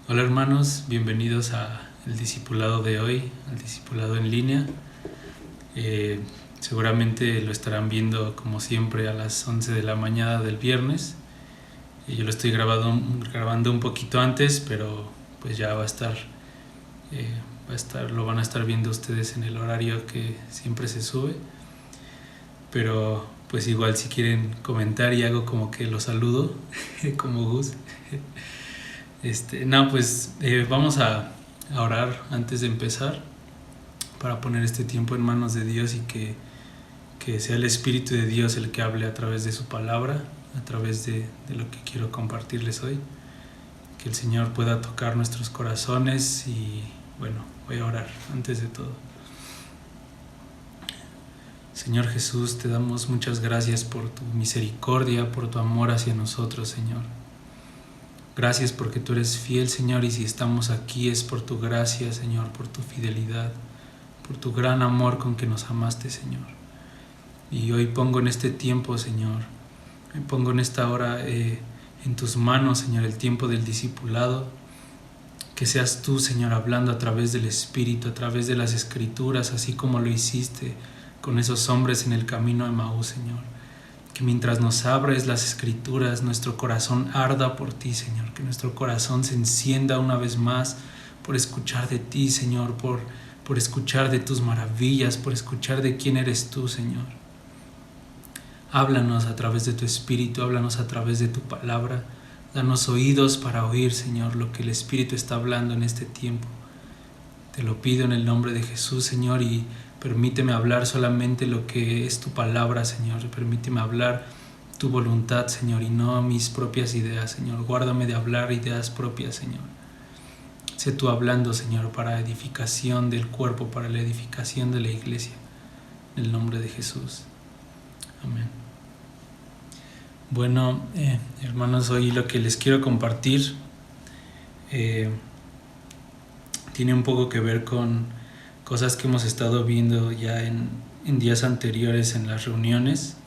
Hola hermanos, bienvenidos a el discipulado de hoy, al discipulado en línea. Seguramente lo estarán viendo como siempre a las 11 de la mañana del viernes. Yo lo estoy grabando un poquito antes, pero pues ya lo van a estar viendo ustedes en el horario que siempre se sube. Pero pues igual si quieren comentar y hago como que los saludo, como Gus. Vamos a orar antes de empezar para poner este tiempo en manos de Dios y que sea el Espíritu de Dios el que hable a través de su palabra, a través de lo que quiero compartirles hoy. Que el Señor pueda tocar nuestros corazones y bueno, voy a orar antes de todo. Señor Jesús, te damos muchas gracias por tu misericordia, por tu amor hacia nosotros, Señor. Gracias porque tú eres fiel, Señor, y si estamos aquí es por tu gracia, Señor, por tu fidelidad, por tu gran amor con que nos amaste, Señor. Y hoy pongo en este tiempo, Señor, me pongo en esta hora en tus manos, Señor, el tiempo del discipulado. Que seas tú, Señor, hablando a través del Espíritu, a través de las Escrituras, así como lo hiciste con esos hombres en el camino a Emaús, Señor. Que mientras nos abres las Escrituras, nuestro corazón arda por ti, Señor. Que nuestro corazón se encienda una vez más por escuchar de ti, Señor. Por escuchar de tus maravillas, por escuchar de quién eres tú, Señor. Háblanos a través de tu Espíritu, háblanos a través de tu palabra. Danos oídos para oír, Señor, lo que el Espíritu está hablando en este tiempo. Te lo pido en el nombre de Jesús, Señor, y permíteme hablar solamente lo que es tu palabra, Señor. Permíteme hablar tu voluntad, Señor, y no mis propias ideas, Señor. Guárdame de hablar ideas propias, Señor. Sé tú hablando, Señor, para edificación del cuerpo, para la edificación de la iglesia. En el nombre de Jesús. Amén. Bueno, hermanos, hoy lo que les quiero compartir tiene un poco que ver con cosas que hemos estado viendo ya en días anteriores en las reuniones,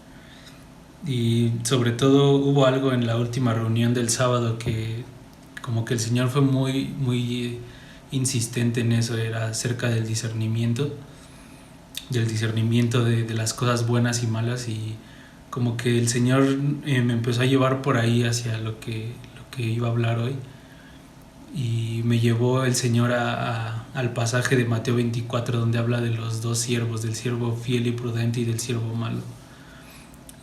y sobre todo hubo algo en la última reunión del sábado que como que el Señor fue muy insistente en eso. Era acerca del discernimiento de las cosas buenas y malas, y como que el Señor me empezó a llevar por ahí hacia lo que iba a hablar hoy. Y me llevó el Señor al pasaje de Mateo 24, donde habla de los dos siervos, del siervo fiel y prudente y del siervo malo.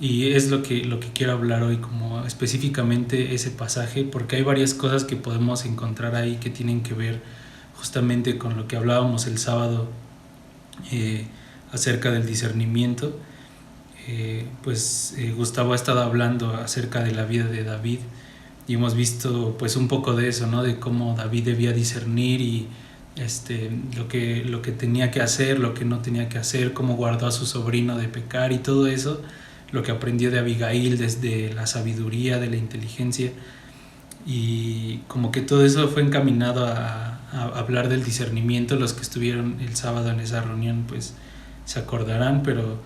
Y es lo que quiero hablar hoy, como específicamente ese pasaje, porque hay varias cosas que podemos encontrar ahí que tienen que ver justamente con lo que hablábamos el sábado acerca del discernimiento. Gustavo ha estado hablando acerca de la vida de David. Y hemos visto pues un poco de eso, ¿no? De cómo David debía discernir y lo que tenía que hacer, lo que no tenía que hacer, cómo guardó a su sobrino de pecar y todo eso, lo que aprendió de Abigail desde la sabiduría, de la inteligencia, y como que todo eso fue encaminado a hablar del discernimiento. Los que estuvieron el sábado en esa reunión pues se acordarán, pero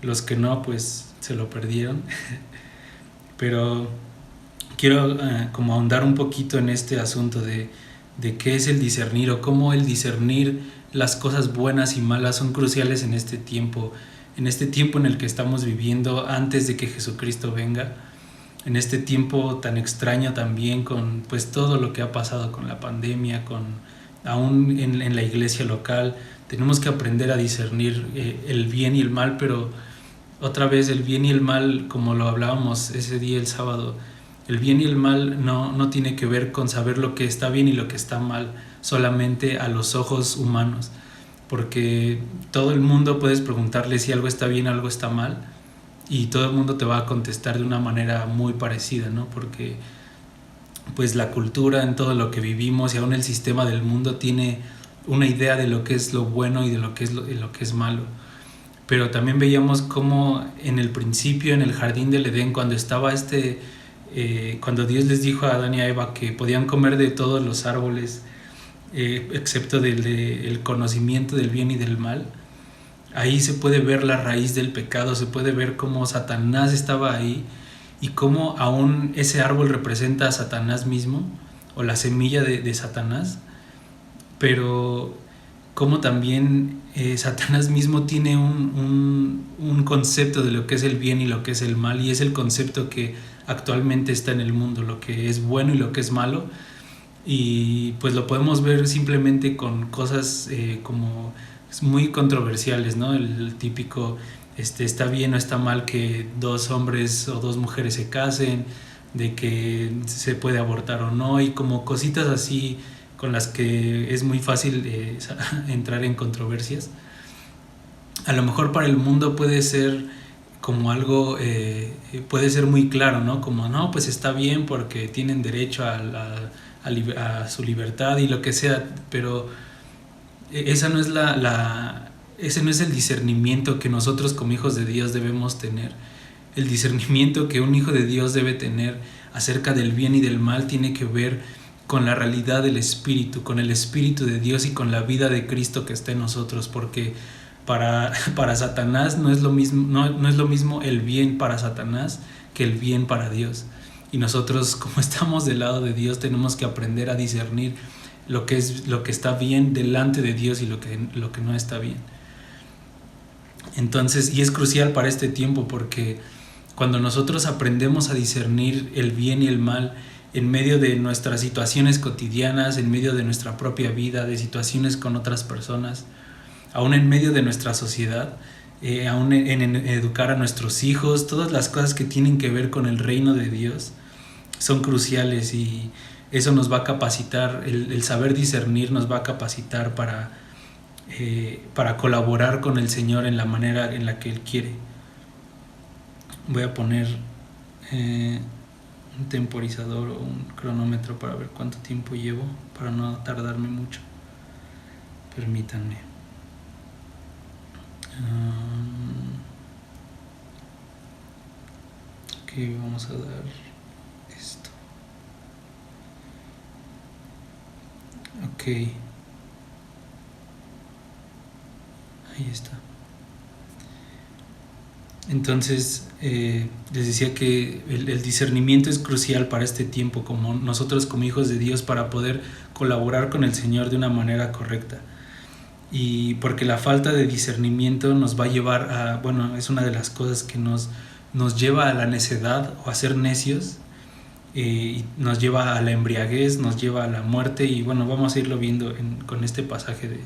los que no pues se lo perdieron. Pero quiero como ahondar un poquito en este asunto de qué es el discernir, o cómo el discernir las cosas buenas y malas son cruciales en este tiempo en el que estamos viviendo antes de que Jesucristo venga, en este tiempo tan extraño también, con pues todo lo que ha pasado con la pandemia, aún en la iglesia local. Tenemos que aprender a discernir el bien y el mal, pero otra vez el bien y el mal, como lo hablábamos ese día el sábado, el bien y el mal no tiene que ver con saber lo que está bien y lo que está mal solamente a los ojos humanos, porque todo el mundo puedes preguntarle si algo está bien o algo está mal, y todo el mundo te va a contestar de una manera muy parecida, ¿no? Porque pues la cultura, en todo lo que vivimos, y aún el sistema del mundo tiene una idea de lo que es lo bueno y de lo que es malo. Pero también veíamos cómo en el principio, en el jardín del Edén, cuando estaba cuando Dios les dijo a Adán y a Eva que podían comer de todos los árboles excepto del conocimiento del bien y del mal, ahí se puede ver la raíz del pecado, se puede ver cómo Satanás estaba ahí y cómo aún ese árbol representa a Satanás mismo. o la semilla de Satanás, pero como también Satanás mismo tiene un concepto de lo que es el bien y lo que es el mal, y es el concepto que actualmente está en el mundo, lo que es bueno y lo que es malo. Y pues lo podemos ver simplemente con cosas como muy controversiales, ¿no? El típico está bien o está mal que dos hombres o dos mujeres se casen, de que se puede abortar o no, y como cositas así con las que es muy fácil entrar en controversias. A lo mejor para el mundo puede ser como algo, puede ser muy claro, ¿no? Como, no, pues está bien porque tienen derecho a su libertad y lo que sea, pero esa no es ese no es el discernimiento que nosotros como hijos de Dios debemos tener. El discernimiento que un hijo de Dios debe tener acerca del bien y del mal tiene que ver con la realidad del Espíritu, con el Espíritu de Dios y con la vida de Cristo que está en nosotros, porque para Satanás no es lo mismo, no es lo mismo el bien para Satanás que el bien para Dios. Y nosotros, como estamos del lado de Dios, tenemos que aprender a discernir lo que está bien delante de Dios y lo que no está bien. Entonces, y es crucial para este tiempo, porque cuando nosotros aprendemos a discernir el bien y el mal en medio de nuestras situaciones cotidianas, en medio de nuestra propia vida, de situaciones con otras personas, aún en medio de nuestra sociedad, aún en educar a nuestros hijos, todas las cosas que tienen que ver con el reino de Dios son cruciales, y eso nos va a capacitar, el saber discernir nos va a capacitar para colaborar con el Señor en la manera en la que Él quiere. Voy a poner un temporizador o un cronómetro para ver cuánto tiempo llevo, para no tardarme mucho. Permítanme. Ok, vamos a dar esto. Ok. Ahí está. Entonces, les decía que el discernimiento es crucial para este tiempo, como nosotros como hijos de Dios, para poder colaborar con el Señor de una manera correcta. Y porque la falta de discernimiento nos va a llevar a, bueno, es una de las cosas que nos lleva a la necedad o a ser necios, y nos lleva a la embriaguez, nos lleva a la muerte, y bueno, vamos a irlo viendo con este pasaje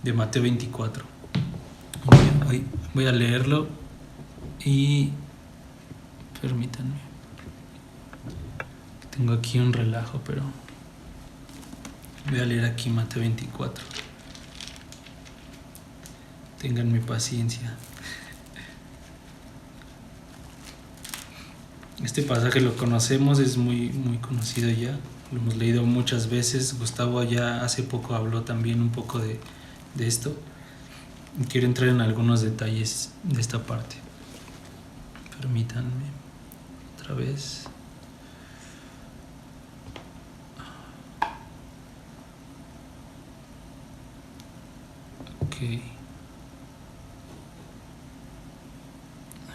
de Mateo 24. Voy a leerlo y permítanme. Tengo aquí un relajo, pero voy a leer aquí Mateo 24. Ténganme paciencia. Este pasaje lo conocemos, es muy, muy conocido ya, lo hemos leído muchas veces. Gustavo ya hace poco habló también un poco de esto. Quiero entrar en algunos detalles de esta parte. Permítanme otra vez. Ok.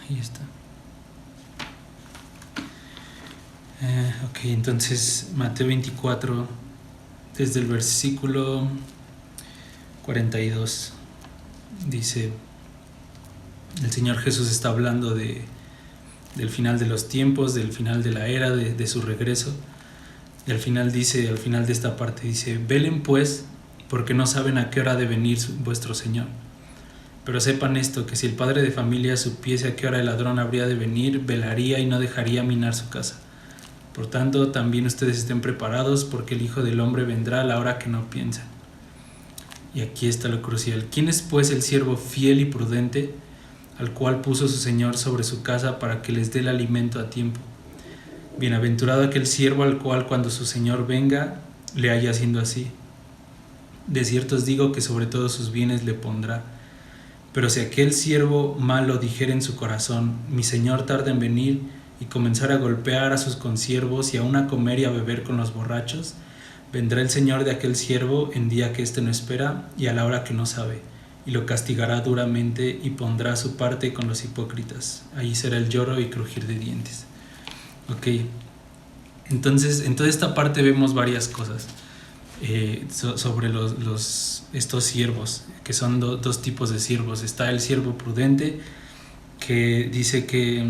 Ahí está. Ok, entonces Mateo 24, desde el versículo 42, dice, el Señor Jesús está hablando del final de los tiempos, del final de la era, de su regreso. Y al final dice, al final de esta parte dice, velen pues, porque no saben a qué hora ha de venir vuestro Señor. Pero sepan esto, que si el padre de familia supiese a qué hora el ladrón habría de venir, velaría y no dejaría minar su casa. Por tanto, también ustedes estén preparados, porque el Hijo del Hombre vendrá a la hora que no piensan. Y aquí está lo crucial. ¿Quién es pues el siervo fiel y prudente, al cual puso su Señor sobre su casa para que les dé el alimento a tiempo? Bienaventurado aquel siervo al cual cuando su Señor venga le haya haciendo así. De cierto os digo que sobre todos sus bienes le pondrá. Pero si aquel siervo malo dijere en su corazón, mi Señor tarda en venir, y comenzar a golpear a sus consiervos y aun a comer y a beber con los borrachos, vendrá el Señor de aquel siervo en día que éste no espera y a la hora que no sabe, y lo castigará duramente y pondrá su parte con los hipócritas. Allí será el lloro y crujir de dientes. Ok, Entonces, en toda esta parte vemos varias cosas sobre estos siervos, que son dos tipos de siervos. Está el siervo prudente, que dice que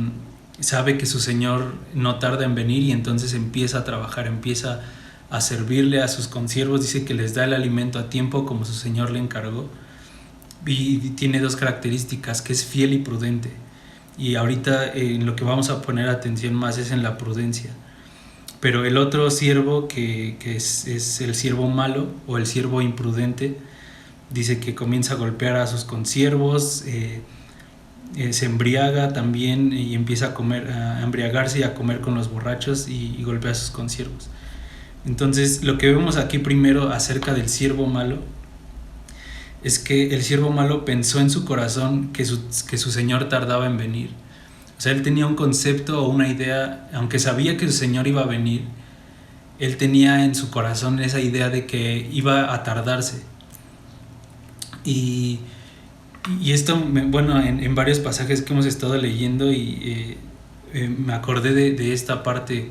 sabe que su señor no tarda en venir y entonces empieza a trabajar, empieza a servirle a sus consiervos, dice que les da el alimento a tiempo como su señor le encargó, y tiene dos características, que es fiel y prudente. Y ahorita en lo que vamos a poner atención más es en la prudencia. Pero el otro siervo, que es el siervo malo o el siervo imprudente, dice que comienza a golpear a sus consiervos, se embriaga también y empieza a embriagarse y a comer con los borrachos y golpea a sus consiervos. Entonces, lo que vemos aquí primero acerca del siervo malo es que el siervo malo pensó en su corazón que su señor tardaba en venir. O sea, él tenía un concepto o una idea, aunque sabía que su señor iba a venir, él tenía en su corazón esa idea de que iba a tardarse. Y esto, bueno, en varios pasajes que hemos estado leyendo, y me acordé de esta parte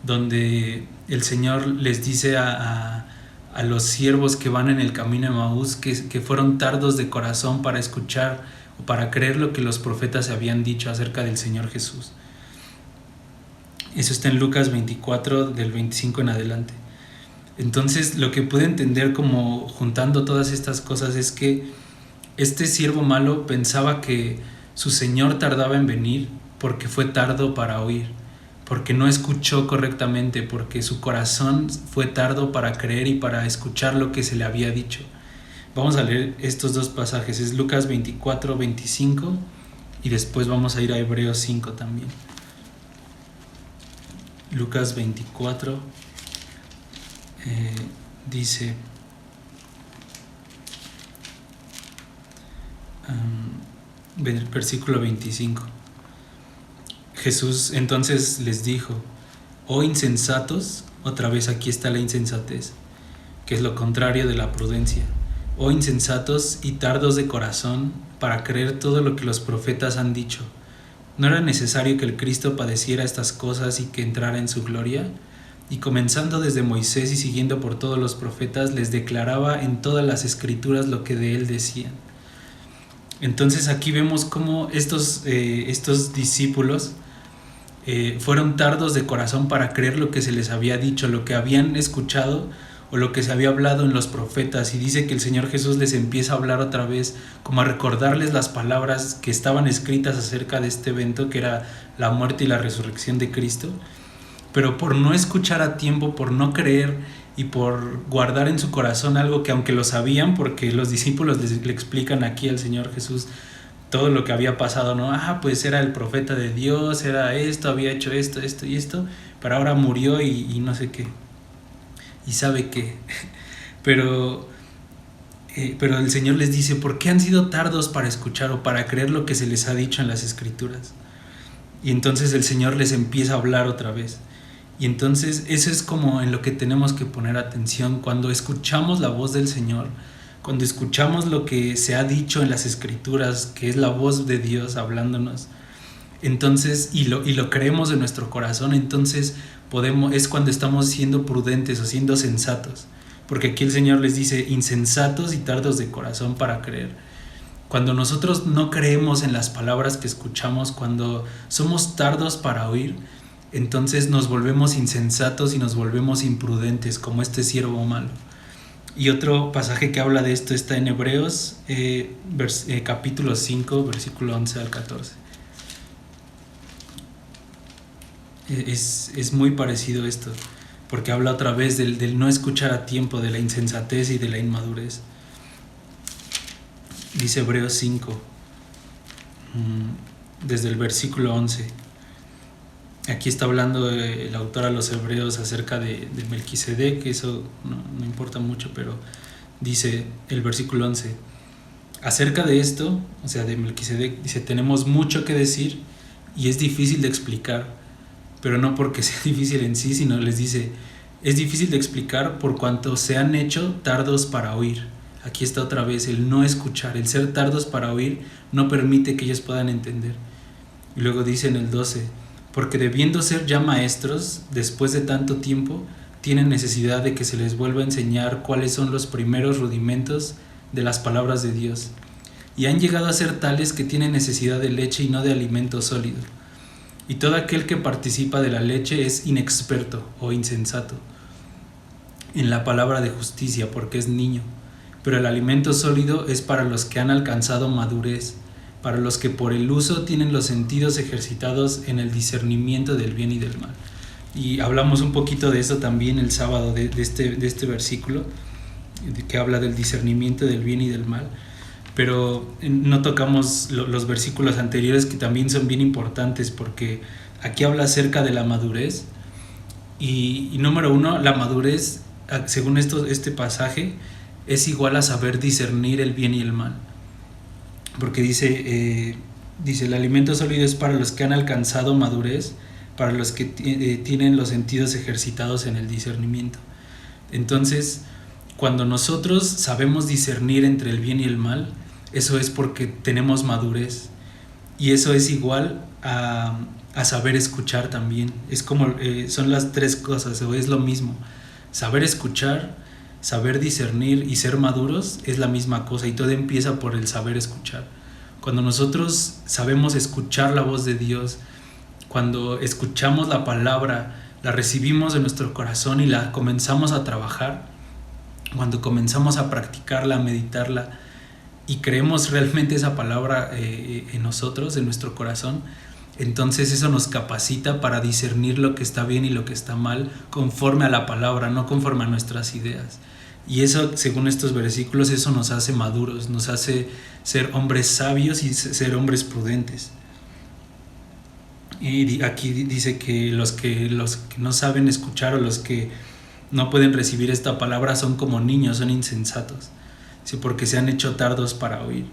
donde el Señor les dice a los siervos que van en el camino de Emaús que fueron tardos de corazón para escuchar o para creer lo que los profetas habían dicho acerca del Señor Jesús. Eso está en Lucas 24, del 25 en adelante. Entonces, lo que pude entender como juntando todas estas cosas es que este siervo malo pensaba que su señor tardaba en venir porque fue tardo para oír, porque no escuchó correctamente, porque su corazón fue tardo para creer y para escuchar lo que se le había dicho. Vamos a leer estos dos pasajes, es Lucas 24, 25 y después vamos a ir a Hebreos 5 también. Lucas 24 dice, versículo 25. Jesús entonces les dijo: oh insensatos, otra vez aquí está la insensatez, que es lo contrario de la prudencia. Oh insensatos y tardos de corazón para creer todo lo que los profetas han dicho. ¿No era necesario que el Cristo padeciera estas cosas y que entrara en su gloria? Y comenzando desde Moisés y siguiendo por todos los profetas, les declaraba en todas las escrituras lo que de él decían. Entonces aquí vemos cómo estos discípulos fueron tardos de corazón para creer lo que se les había dicho, lo que habían escuchado o lo que se había hablado en los profetas. Y dice que el Señor Jesús les empieza a hablar otra vez, como a recordarles las palabras que estaban escritas acerca de este evento, que era la muerte y la resurrección de Cristo. Pero por no escuchar a tiempo, por no creer y por guardar en su corazón algo que, aunque lo sabían, porque los discípulos le explican aquí al Señor Jesús todo lo que había pasado, ¿no? Pues era el profeta de Dios, era esto, había hecho esto, esto y esto, pero ahora murió y no sé qué. Y sabe qué. Pero el Señor les dice: ¿por qué han sido tardos para escuchar o para creer lo que se les ha dicho en las Escrituras? Y entonces el Señor les empieza a hablar otra vez. Y entonces eso es como en lo que tenemos que poner atención cuando escuchamos la voz del Señor, cuando escuchamos lo que se ha dicho en las Escrituras, que es la voz de Dios hablándonos. Entonces, y lo creemos en nuestro corazón, entonces es cuando estamos siendo prudentes o siendo sensatos, porque aquí el Señor les dice: insensatos y tardos de corazón para creer. Cuando nosotros no creemos en las palabras que escuchamos, cuando somos tardos para oír, entonces nos volvemos insensatos y nos volvemos imprudentes, como este siervo malo. Y otro pasaje que habla de esto está en Hebreos capítulo 5, versículo 11 al 14. Es muy parecido esto, porque habla otra vez del no escuchar a tiempo, de la insensatez y de la inmadurez. Dice Hebreos 5, desde el versículo 11. Aquí está hablando el autor a los hebreos acerca de Melquisedec, que eso no importa mucho, pero dice el versículo 11: acerca de esto, o sea, de Melquisedec, dice: tenemos mucho que decir y es difícil de explicar, pero no porque sea difícil en sí, sino les dice: es difícil de explicar por cuanto se han hecho tardos para oír. Aquí está otra vez el no escuchar, el ser tardos para oír no permite que ellos puedan entender. Y luego dice en el 12: porque debiendo ser ya maestros, después de tanto tiempo, tienen necesidad de que se les vuelva a enseñar cuáles son los primeros rudimentos de las palabras de Dios. Y han llegado a ser tales que tienen necesidad de leche y no de alimento sólido. Y todo aquel que participa de la leche es inexperto o insensato en la palabra de justicia, porque es niño. Pero el alimento sólido es para los que han alcanzado madurez, para los que por el uso tienen los sentidos ejercitados en el discernimiento del bien y del mal. Y hablamos un poquito de eso también el sábado, de este versículo, que habla del discernimiento del bien y del mal. Pero no tocamos los versículos anteriores, que también son bien importantes, porque aquí habla acerca de la madurez. Y número uno, la madurez, según este pasaje, es igual a saber discernir el bien y el mal. Porque dice el alimento sólido es para los que han alcanzado madurez, para los que tienen los sentidos ejercitados en el discernimiento. Entonces, cuando nosotros sabemos discernir entre el bien y el mal, eso es porque tenemos madurez. Y eso es igual a saber escuchar también. Es como, son las tres cosas, o es lo mismo. Saber escuchar, saber discernir y ser maduros es la misma cosa, y todo empieza por el saber escuchar. Cuando nosotros sabemos escuchar la voz de Dios, cuando escuchamos la palabra, la recibimos en nuestro corazón y la comenzamos a trabajar, cuando comenzamos a practicarla, a meditarla y creemos realmente esa palabra en nosotros, en nuestro corazón, entonces eso nos capacita para discernir lo que está bien y lo que está mal conforme a la palabra, no conforme a nuestras ideas. Y eso, según estos versículos, eso nos hace maduros, nos hace ser hombres sabios y ser hombres prudentes. Y aquí dice que los que no saben escuchar, o los que no pueden recibir esta palabra, son como niños, son insensatos, ¿sí? Porque se han hecho tardos para oír.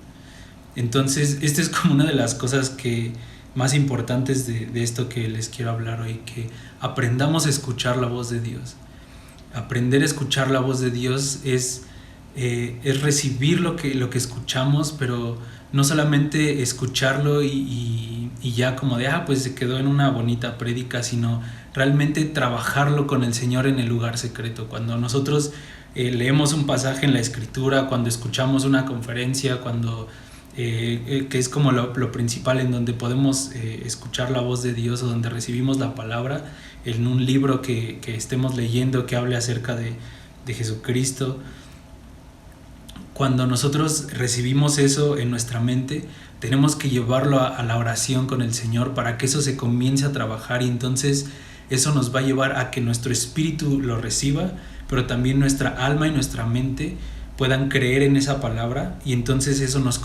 Entonces, esta es como una de las cosas más importantes de esto que les quiero hablar hoy, que aprendamos a escuchar la voz de Dios. Aprender a escuchar la voz de Dios es recibir lo que escuchamos, pero no solamente escucharlo y ya como de, pues se quedó en una bonita prédica, sino realmente trabajarlo con el Señor en el lugar secreto. Cuando nosotros leemos un pasaje en la Escritura, cuando escuchamos una conferencia, cuando que es como lo principal en donde podemos escuchar la voz de Dios, o donde recibimos la palabra, en un libro que estemos leyendo que hable acerca de Jesucristo. Cuando nosotros recibimos eso en nuestra mente, tenemos que llevarlo a la oración con el Señor para que eso se comience a trabajar, y entonces eso nos va a llevar a que nuestro espíritu lo reciba, pero también nuestra alma y nuestra mente puedan creer en esa palabra, y entonces eso nos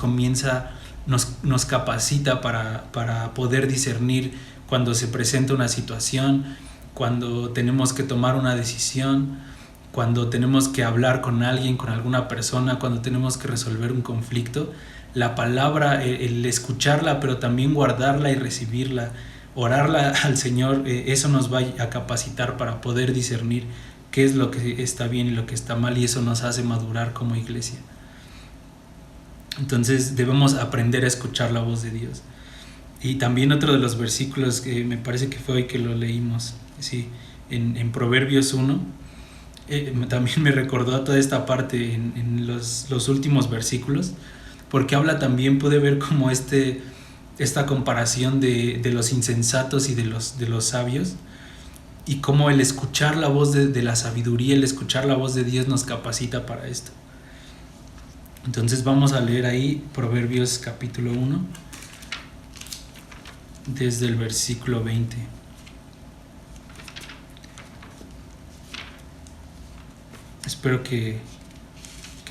capacita para poder discernir cuando se presenta una situación, cuando tenemos que tomar una decisión, cuando tenemos que hablar con alguien, con alguna persona, cuando tenemos que resolver un conflicto. La palabra, el escucharla, pero también guardarla y recibirla, orarla al Señor, eso nos va a capacitar para poder discernir qué es lo que está bien y lo que está mal, y eso nos hace madurar como iglesia. Entonces debemos aprender a escuchar la voz de Dios. Y también otro de los versículos que me parece que fue hoy que lo leímos, sí, en Proverbios 1, también me recordó toda esta parte en los últimos versículos, porque habla también, puede ver como esta comparación de los insensatos y de los sabios, y cómo el escuchar la voz de la sabiduría, el escuchar la voz de Dios nos capacita para esto. Entonces vamos a leer ahí Proverbios capítulo 1, desde el versículo 20. Espero que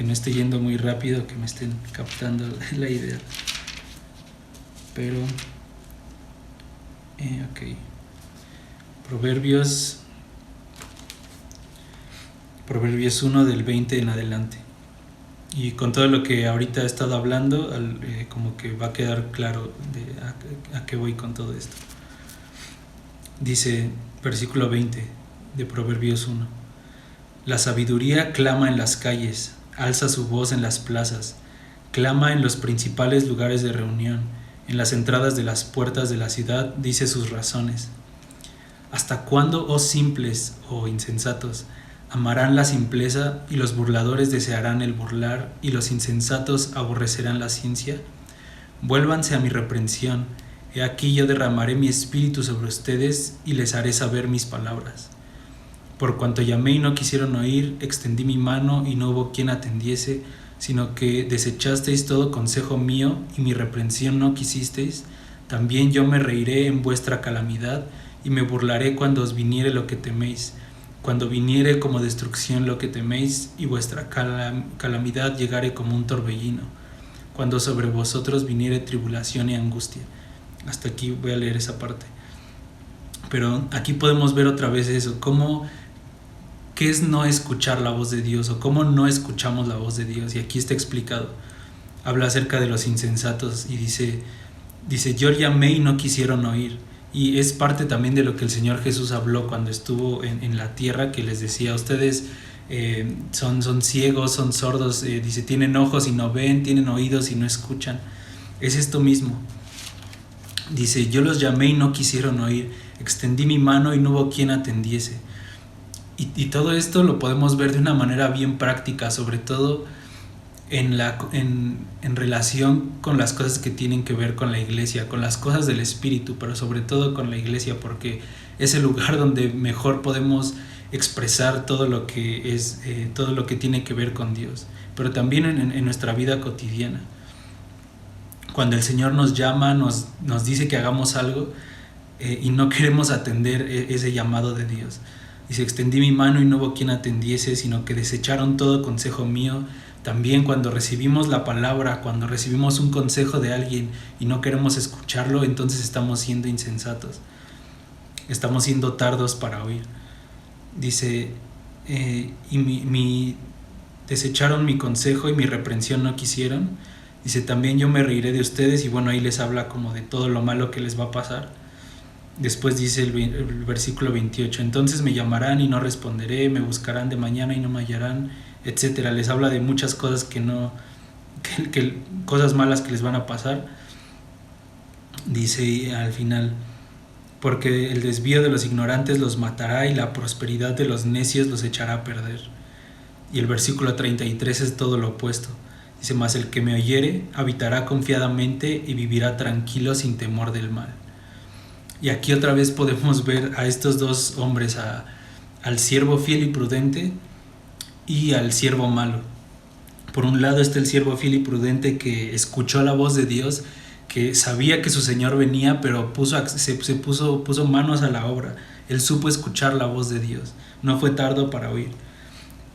no esté yendo muy rápido, que me estén captando la idea. Pero, ok. Proverbios 1 del 20 en adelante. Y con todo lo que ahorita he estado hablando, como que va a quedar claro a qué voy con todo esto. Dice, versículo 20 de Proverbios 1. La sabiduría clama en las calles, alza su voz en las plazas, clama en los principales lugares de reunión, En las entradas de las puertas de la ciudad dice sus razones. ¿Hasta cuándo, oh simples, oh insensatos, amarán la simpleza y los burladores desearán el burlar y los insensatos aborrecerán la ciencia? Vuélvanse a mi reprensión. He aquí yo derramaré mi espíritu sobre ustedes y les haré saber mis palabras. Por cuanto llamé y no quisieron oír, extendí mi mano y no hubo quien atendiese, sino que desechasteis todo consejo mío y mi reprensión no quisisteis, también yo me reiré en vuestra calamidad y me burlaré cuando os viniere lo que teméis, cuando viniere como destrucción lo que teméis y vuestra calamidad llegare como un torbellino, cuando sobre vosotros viniere tribulación y angustia. Hasta aquí voy a leer esa parte. Pero aquí podemos ver otra vez eso, qué es no escuchar la voz de Dios o cómo no escuchamos la voz de Dios. Y aquí está explicado. Habla acerca de los insensatos y dice yo llamé y no quisieron oír. Y es parte también de lo que el Señor Jesús habló cuando estuvo en la tierra, que les decía, ustedes son ciegos, son sordos, dice, tienen ojos y no ven, tienen oídos y no escuchan. Es esto mismo. Dice, yo los llamé y no quisieron oír, extendí mi mano y no hubo quien atendiese. Y todo esto lo podemos ver de una manera bien práctica, sobre todo en relación con las cosas que tienen que ver con la iglesia, con las cosas del Espíritu, pero sobre todo con la iglesia, porque es el lugar donde mejor podemos expresar todo lo que es, todo lo que tiene que ver con Dios, pero también en nuestra vida cotidiana. Cuando el Señor nos llama, nos dice que hagamos algo y no queremos atender ese llamado de Dios. Dice, extendí mi mano y no hubo quien atendiese, sino que desecharon todo consejo mío. También cuando recibimos la palabra, cuando recibimos un consejo de alguien y no queremos escucharlo, entonces estamos siendo insensatos. Estamos siendo tardos para oír. Dice, desecharon mi consejo y mi reprensión no quisieron. Dice, también yo me reiré de ustedes. Y bueno, ahí les habla como de todo lo malo que les va a pasar. Después dice el versículo 28, entonces me llamarán y no responderé, me buscarán de mañana y no me hallarán, etcétera. Les habla de muchas cosas cosas malas que les van a pasar. Dice al final, porque el desvío de los ignorantes los matará y la prosperidad de los necios los echará a perder. Y el versículo 33 es todo lo opuesto. Dice, mas el que me oyere habitará confiadamente y vivirá tranquilo sin temor del mal. Y aquí otra vez podemos ver a estos dos hombres, al siervo fiel y prudente y al siervo malo. Por un lado está el siervo fiel y prudente que escuchó la voz de Dios, que sabía que su Señor venía, pero puso manos a la obra. Él supo escuchar la voz de Dios, no fue tardo para oír.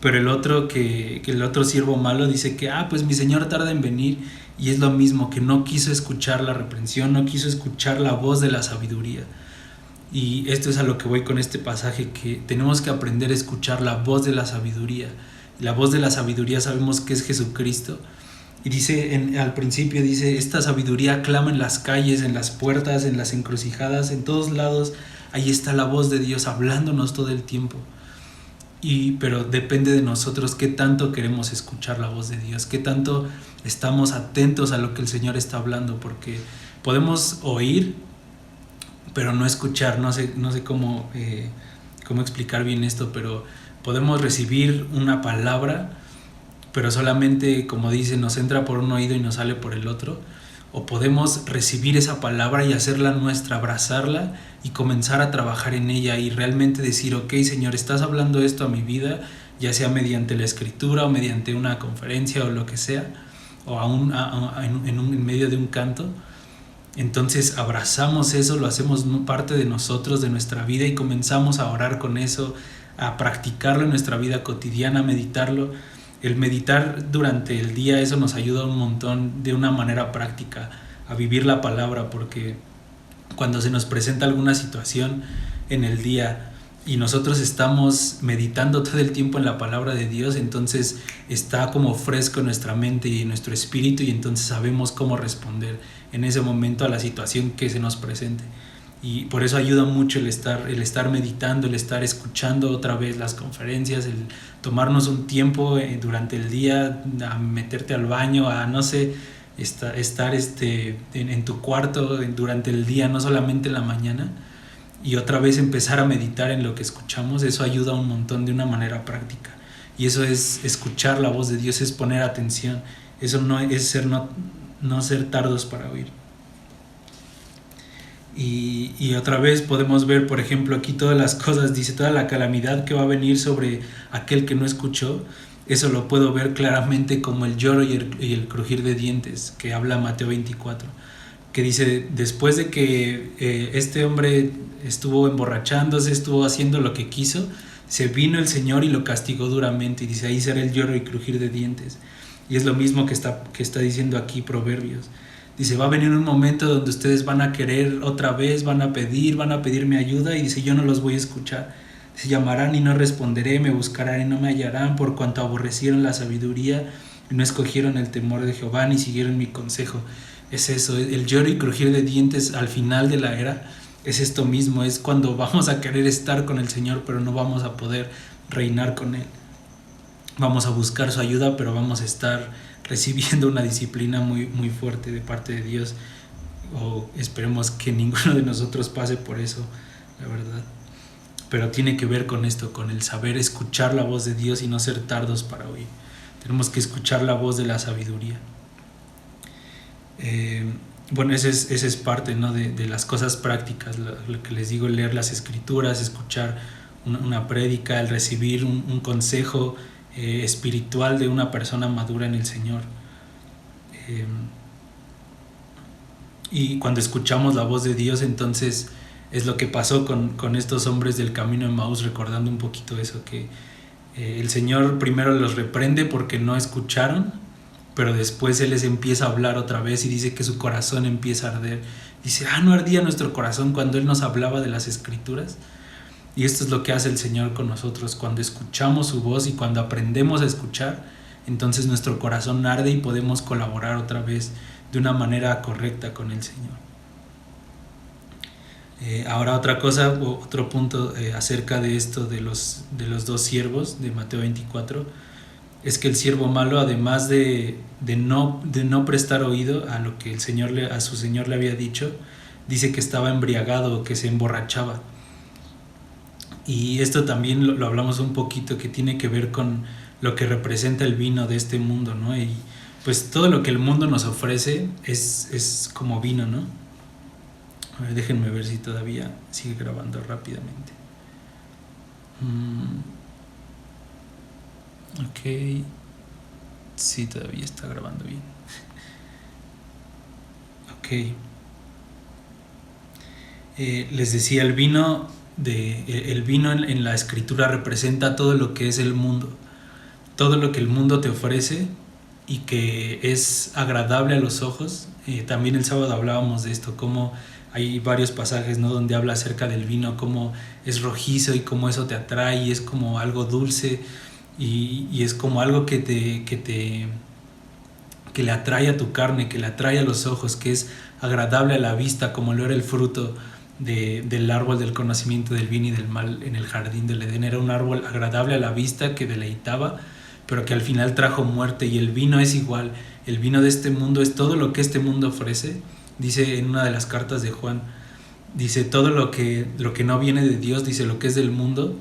Pero el otro siervo malo dice que pues mi Señor tarda en venir, y es lo mismo, que no quiso escuchar la reprensión, no quiso escuchar la voz de la sabiduría. Y esto es a lo que voy con este pasaje, que tenemos que aprender a escuchar la voz de la sabiduría. La voz de la sabiduría sabemos que es Jesucristo. Y dice, al principio dice, esta sabiduría clama en las calles, en las puertas, en las encrucijadas, en todos lados. Ahí está la voz de Dios hablándonos todo el tiempo. Pero depende de nosotros qué tanto queremos escuchar la voz de Dios, qué tanto estamos atentos a lo que el Señor está hablando, porque podemos oír, pero no escuchar. No sé cómo explicar bien esto, pero podemos recibir una palabra, pero solamente, como dice, nos entra por un oído y nos sale por el otro. O podemos recibir esa palabra y hacerla nuestra, abrazarla y comenzar a trabajar en ella y realmente decir, ok, Señor, estás hablando esto a mi vida, ya sea mediante la escritura o mediante una conferencia o lo que sea, o en medio de un canto. Entonces abrazamos eso, lo hacemos parte de nosotros, de nuestra vida, y comenzamos a orar con eso, a practicarlo en nuestra vida cotidiana, a meditarlo. El meditar durante el día, eso nos ayuda un montón de una manera práctica a vivir la palabra, porque cuando se nos presenta alguna situación en el día y nosotros estamos meditando todo el tiempo en la palabra de Dios, entonces está como fresco en nuestra mente y en nuestro espíritu, y entonces sabemos cómo responder en ese momento a la situación que se nos presente. Y por eso ayuda mucho el estar meditando, el estar escuchando otra vez las conferencias, el tomarnos un tiempo durante el día, a meterte al baño, a no sé, estar en tu cuarto durante el día, no solamente en la mañana, y otra vez empezar a meditar en lo que escuchamos. Eso ayuda un montón de una manera práctica. Y eso es escuchar la voz de Dios, es poner atención. Eso no es no ser tardos para oír. Y otra vez podemos ver, por ejemplo, aquí todas las cosas, dice, toda la calamidad que va a venir sobre aquel que no escuchó. Eso lo puedo ver claramente como el lloro y el crujir de dientes que habla Mateo 24, que dice, después de que este hombre estuvo emborrachándose, estuvo haciendo lo que quiso, se vino el Señor y lo castigó duramente, y dice, ahí será el lloro y crujir de dientes. Y es lo mismo que está diciendo aquí Proverbios. Dice, va a venir un momento donde ustedes van a querer otra vez, van a pedirme ayuda, y dice, yo no los voy a escuchar. Se llamarán y no responderé, me buscarán y no me hallarán, por cuanto aborrecieron la sabiduría y no escogieron el temor de Jehová ni siguieron mi consejo. Es eso, el lloro y crujir de dientes al final de la era es esto mismo, es cuando vamos a querer estar con el Señor pero no vamos a poder reinar con Él. Vamos a buscar su ayuda, pero vamos a estar recibiendo una disciplina muy, muy fuerte de parte de Dios, o esperemos que ninguno de nosotros pase por eso, la verdad. Pero tiene que ver con esto, con el saber escuchar la voz de Dios y no ser tardos para oír. Tenemos que escuchar la voz de la sabiduría. Bueno, esa es parte, ¿no?, de las cosas prácticas, lo que les digo, leer las escrituras, escuchar una prédica, el recibir un consejo espiritual de una persona madura en el Señor. Y cuando escuchamos la voz de Dios, entonces es lo que pasó con estos hombres del camino de Emaús, recordando un poquito eso, que el Señor primero los reprende porque no escucharon, pero después Él les empieza a hablar otra vez y dice que su corazón empieza a arder. Dice, no ardía nuestro corazón cuando Él nos hablaba de las Escrituras. Y esto es lo que hace el Señor con nosotros. Cuando escuchamos su voz y cuando aprendemos a escuchar, entonces nuestro corazón arde y podemos colaborar otra vez de una manera correcta con el Señor. Ahora otra cosa, otro punto acerca de esto de los dos siervos de Mateo 24, es que el siervo malo, además de no prestar oído a lo que a su Señor le había dicho, dice que estaba embriagado, que se emborrachaba. Y esto también lo hablamos un poquito, que tiene que ver con lo que representa el vino de este mundo, ¿no? Y pues todo lo que el mundo nos ofrece es como vino, ¿no? A ver, déjenme ver si todavía sigue grabando rápidamente. Ok. Sí, todavía está grabando bien. Ok. Les decía, el vino en la Escritura representa todo lo que es el mundo. Todo lo que el mundo te ofrece y que es agradable a los ojos. También el sábado hablábamos de esto, cómo hay varios pasajes, ¿no?, donde habla acerca del vino, cómo es rojizo y cómo eso te atrae y es como algo dulce y es como algo que le atrae a tu carne, que le atrae a los ojos, que es agradable a la vista, como lo era el fruto del árbol del conocimiento del bien y del mal en el jardín del Edén. Era un árbol agradable a la vista que deleitaba, pero que al final trajo muerte. Y el vino es igual. El vino de este mundo es todo lo que este mundo ofrece. Dice en una de las cartas de Juan, dice todo lo que no viene de Dios, dice lo que es del mundo,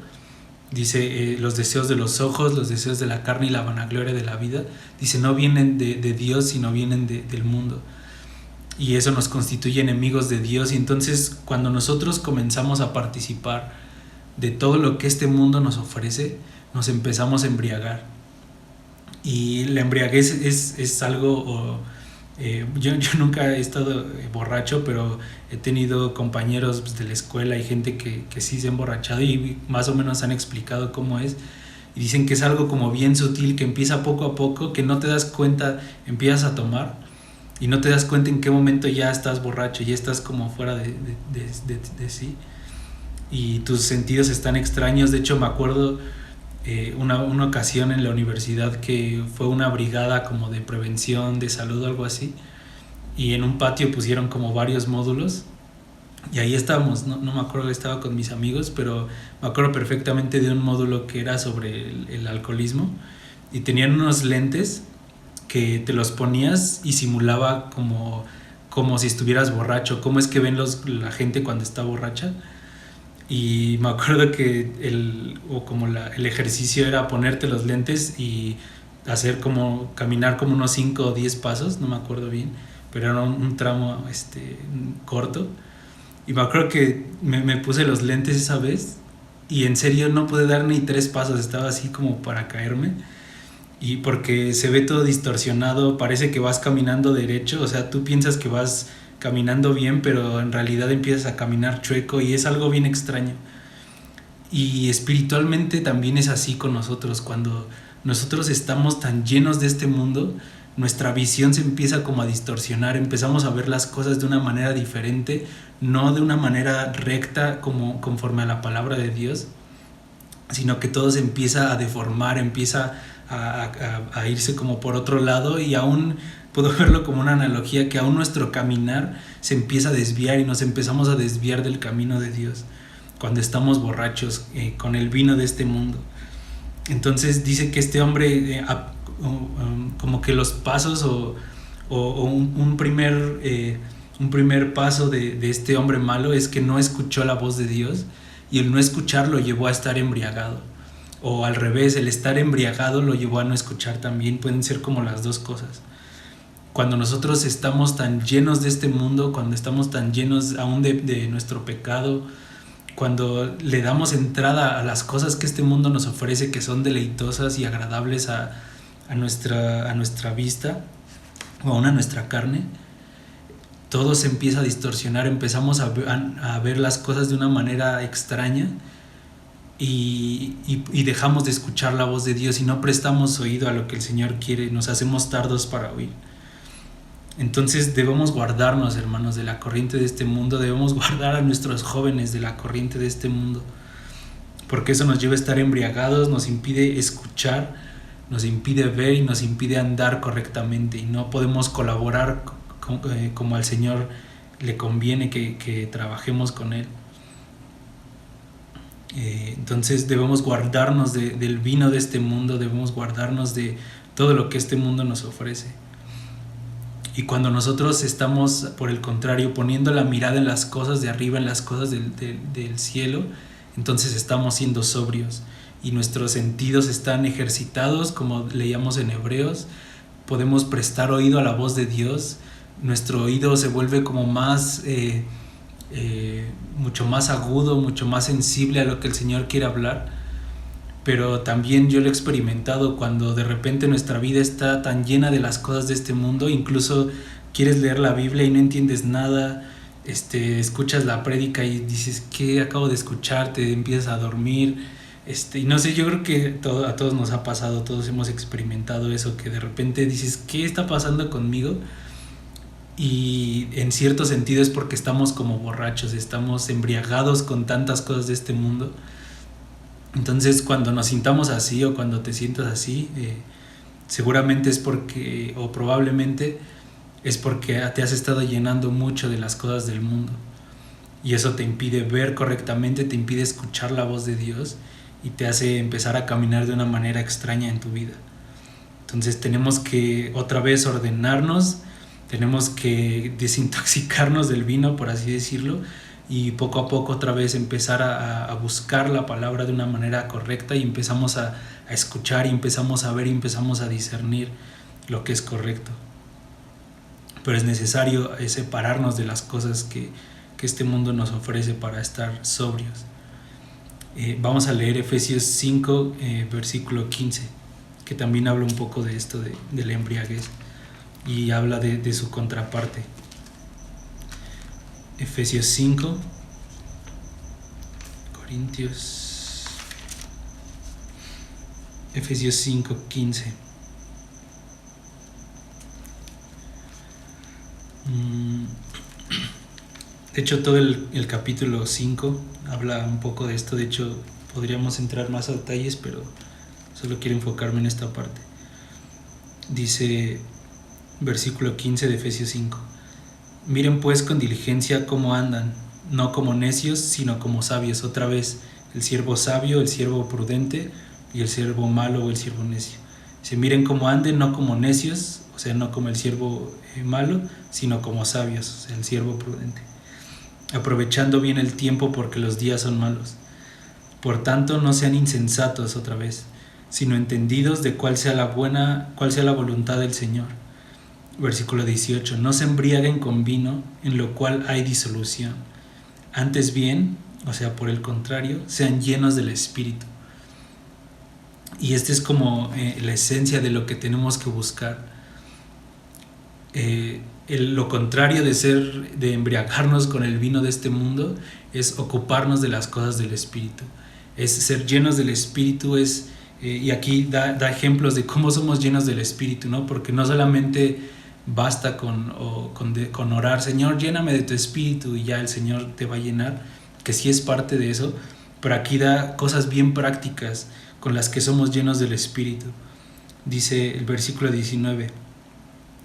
dice los deseos de los ojos, los deseos de la carne y la vanagloria de la vida, dice no vienen de Dios, sino vienen del mundo. Y eso nos constituye enemigos de Dios. Y entonces cuando nosotros comenzamos a participar de todo lo que este mundo nos ofrece, nos empezamos a embriagar. Y la embriaguez es algo... yo nunca he estado borracho, pero he tenido compañeros de la escuela y gente que sí se ha emborrachado y más o menos han explicado cómo es. Y dicen que es algo como bien sutil, que empieza poco a poco, que no te das cuenta, empiezas a tomar y no te das cuenta en qué momento ya estás borracho, ya estás como fuera de sí y tus sentidos están extraños. De hecho me acuerdo una ocasión en la universidad que fue una brigada como de prevención de salud o algo así, y en un patio pusieron como varios módulos y ahí estábamos, no me acuerdo que estaba con mis amigos, pero me acuerdo perfectamente de un módulo que era sobre el alcoholismo y tenían unos lentes que te los ponías y simulaba como si estuvieras borracho. ¿Cómo es que ven la gente cuando está borracha? Y me acuerdo que el ejercicio era ponerte los lentes y hacer caminar como unos 5 o 10 pasos, no me acuerdo bien, pero era un tramo corto. Y me acuerdo que me puse los lentes esa vez y en serio no pude dar ni 3 pasos, estaba así como para caerme. Y porque se ve todo distorsionado, parece que vas caminando derecho, o sea, tú piensas que vas caminando bien, pero en realidad empiezas a caminar chueco y es algo bien extraño. Y espiritualmente también es así con nosotros. Cuando nosotros estamos tan llenos de este mundo, nuestra visión se empieza como a distorsionar, empezamos a ver las cosas de una manera diferente, no de una manera recta como conforme a la palabra de Dios, sino que todo se empieza a deformar, empieza a irse como por otro lado, y aún puedo verlo como una analogía, que aún nuestro caminar se empieza a desviar y nos empezamos a desviar del camino de Dios cuando estamos borrachos con el vino de este mundo. Entonces dice que este hombre como que los pasos o un primer paso de este hombre malo es que no escuchó la voz de Dios, y el no escuchar lo llevó a estar embriagado, o al revés, el estar embriagado lo llevó a no escuchar también. Pueden ser como las dos cosas. Cuando nosotros estamos tan llenos de este mundo, cuando estamos tan llenos aún de nuestro pecado, cuando le damos entrada a las cosas que este mundo nos ofrece, que son deleitosas y agradables a nuestra vista, o aún a nuestra carne, todo se empieza a distorsionar, empezamos a ver las cosas de una manera extraña, y dejamos de escuchar la voz de Dios y no prestamos oído a lo que el Señor quiere, nos hacemos tardos para oír. Entonces debemos guardarnos, hermanos, de la corriente de este mundo, debemos guardar a nuestros jóvenes de la corriente de este mundo, porque eso nos lleva a estar embriagados, nos impide escuchar, nos impide ver y nos impide andar correctamente, y no podemos colaborar como al Señor le conviene que trabajemos con Él. Entonces debemos guardarnos del vino de este mundo, debemos guardarnos de todo lo que este mundo nos ofrece. Y cuando nosotros estamos, por el contrario, poniendo la mirada en las cosas de arriba, en las cosas del cielo, entonces estamos siendo sobrios y nuestros sentidos están ejercitados, como leíamos en Hebreos. Podemos prestar oído a la voz de Dios, nuestro oído se vuelve como más mucho más agudo, mucho más sensible a lo que el Señor quiere hablar. Pero también yo lo he experimentado cuando de repente nuestra vida está tan llena de las cosas de este mundo, incluso quieres leer la Biblia y no entiendes nada, escuchas la prédica y dices, ¿qué acabo de escuchar? Te empiezas a dormir, y no sé, yo creo que a todos nos ha pasado, todos hemos experimentado eso, que de repente dices, ¿qué está pasando conmigo? Y en cierto sentido es porque estamos como borrachos, estamos embriagados con tantas cosas de este mundo. Entonces cuando nos sintamos así, o cuando te sientas así, seguramente es porque, o probablemente es porque te has estado llenando mucho de las cosas del mundo, y eso te impide ver correctamente, te impide escuchar la voz de Dios, y te hace empezar a caminar de una manera extraña en tu vida. Entonces tenemos que otra vez ordenarnos, tenemos que desintoxicarnos del vino, por así decirlo, y poco a poco otra vez empezar a buscar la palabra de una manera correcta, y empezamos a escuchar, y empezamos a ver, y empezamos a discernir lo que es correcto. Pero es necesario separarnos de las cosas que este mundo nos ofrece para estar sobrios. Vamos a leer Efesios 5, versículo 15, que también habla un poco de esto de la embriaguez, y habla de su contraparte. Efesios 5, Efesios 5, 15. De hecho, todo el capítulo 5 habla un poco de esto. De hecho, podríamos entrar más a detalles, pero solo quiero enfocarme en esta parte. Dice, versículo 15 de Efesios 5. Miren pues con diligencia cómo andan, no como necios, sino como sabios. Otra vez, el siervo sabio, el siervo prudente, y el siervo malo o el siervo necio. Dice, miren cómo anden, no como necios, o sea, no como el siervo malo, sino como sabios, o sea, el siervo prudente, aprovechando bien el tiempo porque los días son malos. Por tanto, no sean insensatos otra vez, sino entendidos de cuál sea la voluntad del Señor. Versículo 18. No se embriaguen con vino, en lo cual hay disolución. Antes bien, o sea, por el contrario, sean llenos del Espíritu. Y esta es como la esencia de lo que tenemos que buscar. Lo contrario de embriagarnos con el vino de este mundo es ocuparnos de las cosas del Espíritu. Es ser llenos del Espíritu, y aquí da ejemplos de cómo somos llenos del Espíritu, ¿no? Porque no solamente basta con orar, Señor, lléname de tu Espíritu, y ya el Señor te va a llenar, que sí es parte de eso, pero aquí da cosas bien prácticas con las que somos llenos del Espíritu. Dice el versículo 19,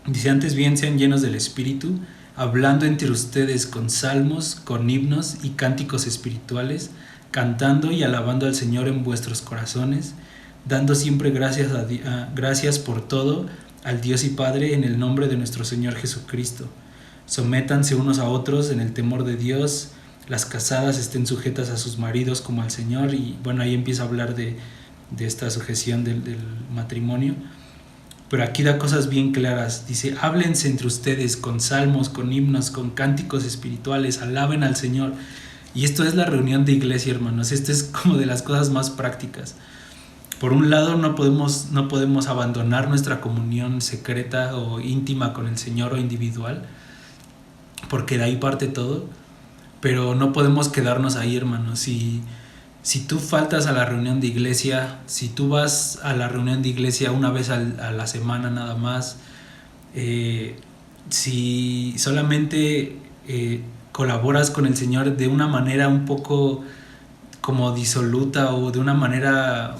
dice, antes bien sean llenos del Espíritu, hablando entre ustedes con salmos, con himnos y cánticos espirituales, cantando y alabando al Señor en vuestros corazones, dando siempre gracias por todo al Dios y Padre en el nombre de nuestro Señor Jesucristo. Sométanse unos a otros en el temor de Dios, las casadas estén sujetas a sus maridos como al Señor, y bueno, ahí empieza a hablar de esta sujeción del matrimonio. Pero aquí da cosas bien claras. Dice, háblense entre ustedes con salmos, con himnos, con cánticos espirituales, alaben al Señor. Y esto es la reunión de iglesia, hermanos. Esto es como de las cosas más prácticas. Por un lado, no podemos abandonar nuestra comunión secreta o íntima con el Señor o individual, porque de ahí parte todo. Pero no podemos quedarnos ahí, hermanos. Si tú faltas a la reunión de iglesia, si tú vas a la reunión de iglesia una vez a la semana nada más, si solamente colaboras con el Señor de una manera un poco como disoluta o de una manera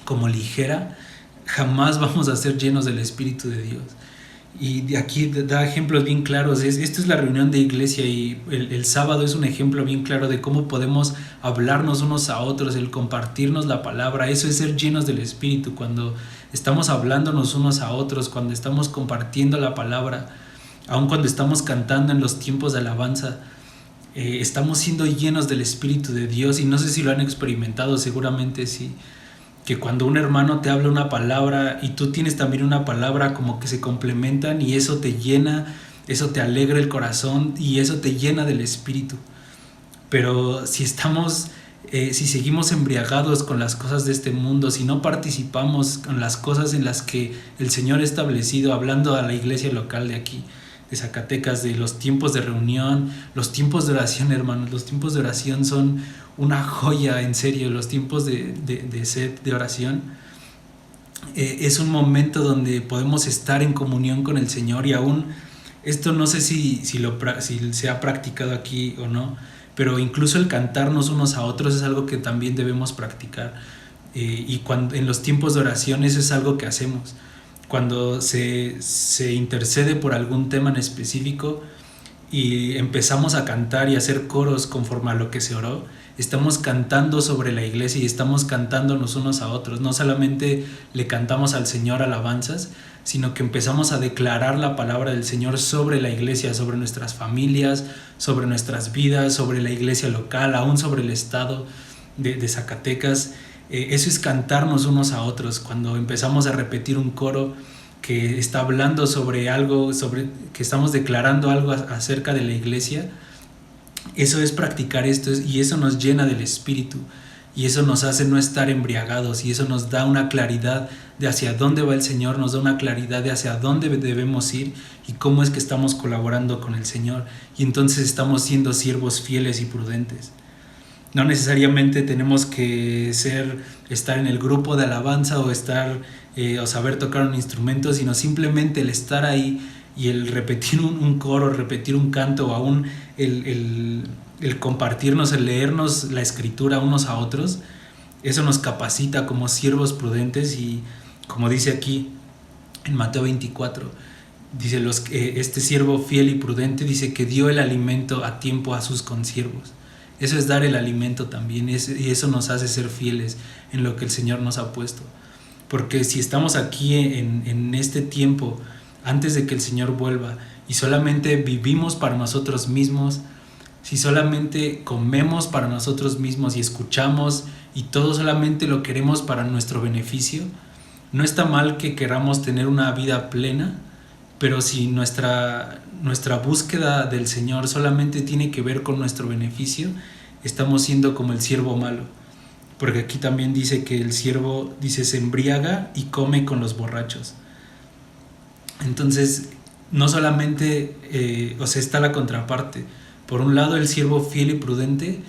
como ligera, jamás vamos a ser llenos del Espíritu de Dios. Y de aquí da ejemplos bien claros. Esta es la reunión de iglesia, y el sábado es un ejemplo bien claro de cómo podemos hablarnos unos a otros, el compartirnos la palabra. Eso es ser llenos del Espíritu, cuando estamos hablándonos unos a otros, cuando estamos compartiendo la palabra, aun cuando estamos cantando en los tiempos de alabanza. Estamos siendo llenos del Espíritu de Dios, y no sé si lo han experimentado, seguramente sí, que cuando un hermano te habla una palabra y tú tienes también una palabra, como que se complementan, y eso te llena, eso te alegra el corazón y eso te llena del Espíritu. Pero si seguimos embriagados con las cosas de este mundo, si no participamos con las cosas en las que el Señor ha establecido, hablando a la iglesia local de aquí, de Zacatecas, de los tiempos de reunión, los tiempos de oración, hermanos, los tiempos de oración son una joya, en serio. Los tiempos de sed de oración es un momento donde podemos estar en comunión con el Señor, y aún esto no sé si se ha practicado aquí o no, pero incluso el cantarnos unos a otros es algo que también debemos practicar, y cuando en los tiempos de oración eso es algo que hacemos. Cuando se intercede por algún tema en específico y empezamos a cantar y a hacer coros conforme a lo que se oró, estamos cantando sobre la iglesia y estamos cantándonos unos a otros. No solamente le cantamos al Señor alabanzas, sino que empezamos a declarar la palabra del Señor sobre la iglesia, sobre nuestras familias, sobre nuestras vidas, sobre la iglesia local, aún sobre el estado de Zacatecas. Eso es cantarnos unos a otros. Cuando empezamos a repetir un coro que está hablando sobre algo, que estamos declarando algo acerca de la iglesia, eso es practicar esto, y eso nos llena del Espíritu, y eso nos hace no estar embriagados, y eso nos da una claridad de hacia dónde va el Señor, nos da una claridad de hacia dónde debemos ir y cómo es que estamos colaborando con el Señor, y entonces estamos siendo siervos fieles y prudentes. No necesariamente tenemos que estar en el grupo de alabanza o saber tocar un instrumento, sino simplemente el estar ahí y el repetir un coro, repetir un canto, o aún el compartirnos, el leernos la escritura unos a otros. Eso nos capacita como siervos prudentes, y como dice aquí en Mateo 24, dice este siervo fiel y prudente, dice que dio el alimento a tiempo a sus consiervos. Eso es dar el alimento también, y eso nos hace ser fieles en lo que el Señor nos ha puesto. porque si estamos aquí en este tiempo, antes de que el Señor vuelva, y solamente vivimos para nosotros mismos, si solamente comemos para nosotros mismos y escuchamos y todo solamente lo queremos para nuestro beneficio, no está mal que queramos tener una vida plena, pero si nuestra búsqueda del Señor solamente tiene que ver con nuestro beneficio, estamos siendo como el siervo malo. Porque aquí también dice que el siervo, dice, se embriaga y come con los borrachos. Entonces, no solamente, está la contraparte. Por un lado, el siervo fiel y prudente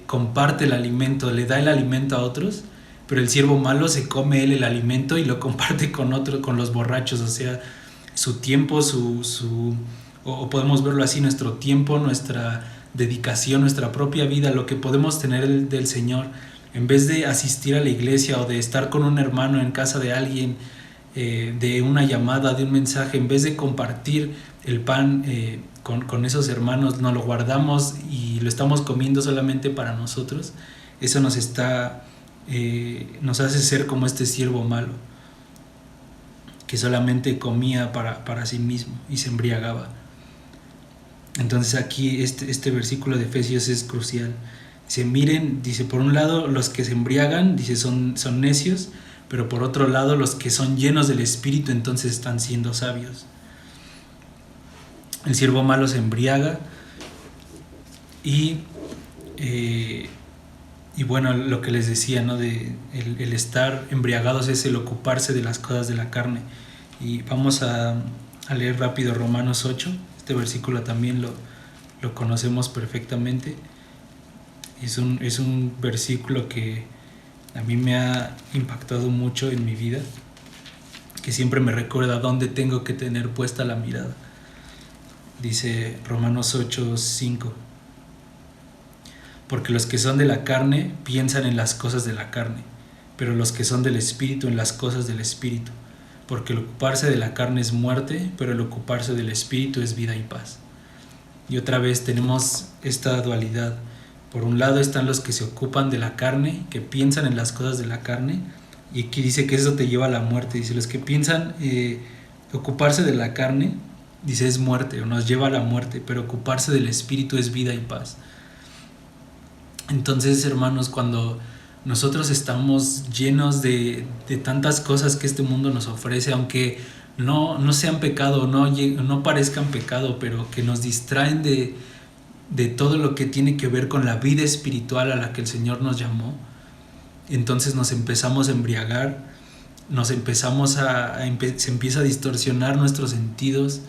comparte el alimento, le da el alimento a otros, pero el siervo malo se come él el alimento y lo comparte con otros, con los borrachos. O sea, su tiempo, o podemos verlo así, nuestro tiempo, nuestra dedicación, nuestra propia vida, lo que podemos tener del Señor, en vez de asistir a la iglesia o de estar con un hermano en casa de alguien, de una llamada, de un mensaje, en vez de compartir el pan con esos hermanos, nos lo guardamos y lo estamos comiendo solamente para nosotros. Eso nos hace ser como este siervo malo, que solamente comía para sí mismo y se embriagaba. Entonces aquí este versículo de Efesios es crucial. Dice, miren, dice, por un lado los que se embriagan, dice, son necios, pero por otro lado los que son llenos del Espíritu entonces están siendo sabios. El siervo malo se embriaga y bueno, lo que les decía, ¿no? El estar embriagados es el ocuparse de las cosas de la carne. Y vamos a leer rápido Romanos 8. Este versículo también lo conocemos perfectamente. Es un versículo que a mí me ha impactado mucho en mi vida, que siempre me recuerda dónde tengo que tener puesta la mirada. Dice Romanos 8:5: porque los que son de la carne piensan en las cosas de la carne, pero los que son del Espíritu en las cosas del Espíritu. Porque el ocuparse de la carne es muerte, pero el ocuparse del Espíritu es vida y paz. Y otra vez tenemos esta dualidad. Por un lado están los que se ocupan de la carne, que piensan en las cosas de la carne, y aquí dice que eso te lleva a la muerte. Dice, los que piensan ocuparse de la carne, dice, es muerte, o nos lleva a la muerte, pero ocuparse del Espíritu es vida y paz. Entonces, hermanos, cuando nosotros estamos llenos de tantas cosas que este mundo nos ofrece, aunque no sean pecado, no parezcan pecado, pero que nos distraen de todo lo que tiene que ver con la vida espiritual a la que el Señor nos llamó, entonces nos empezamos a embriagar, se empieza a distorsionar nuestros sentidos,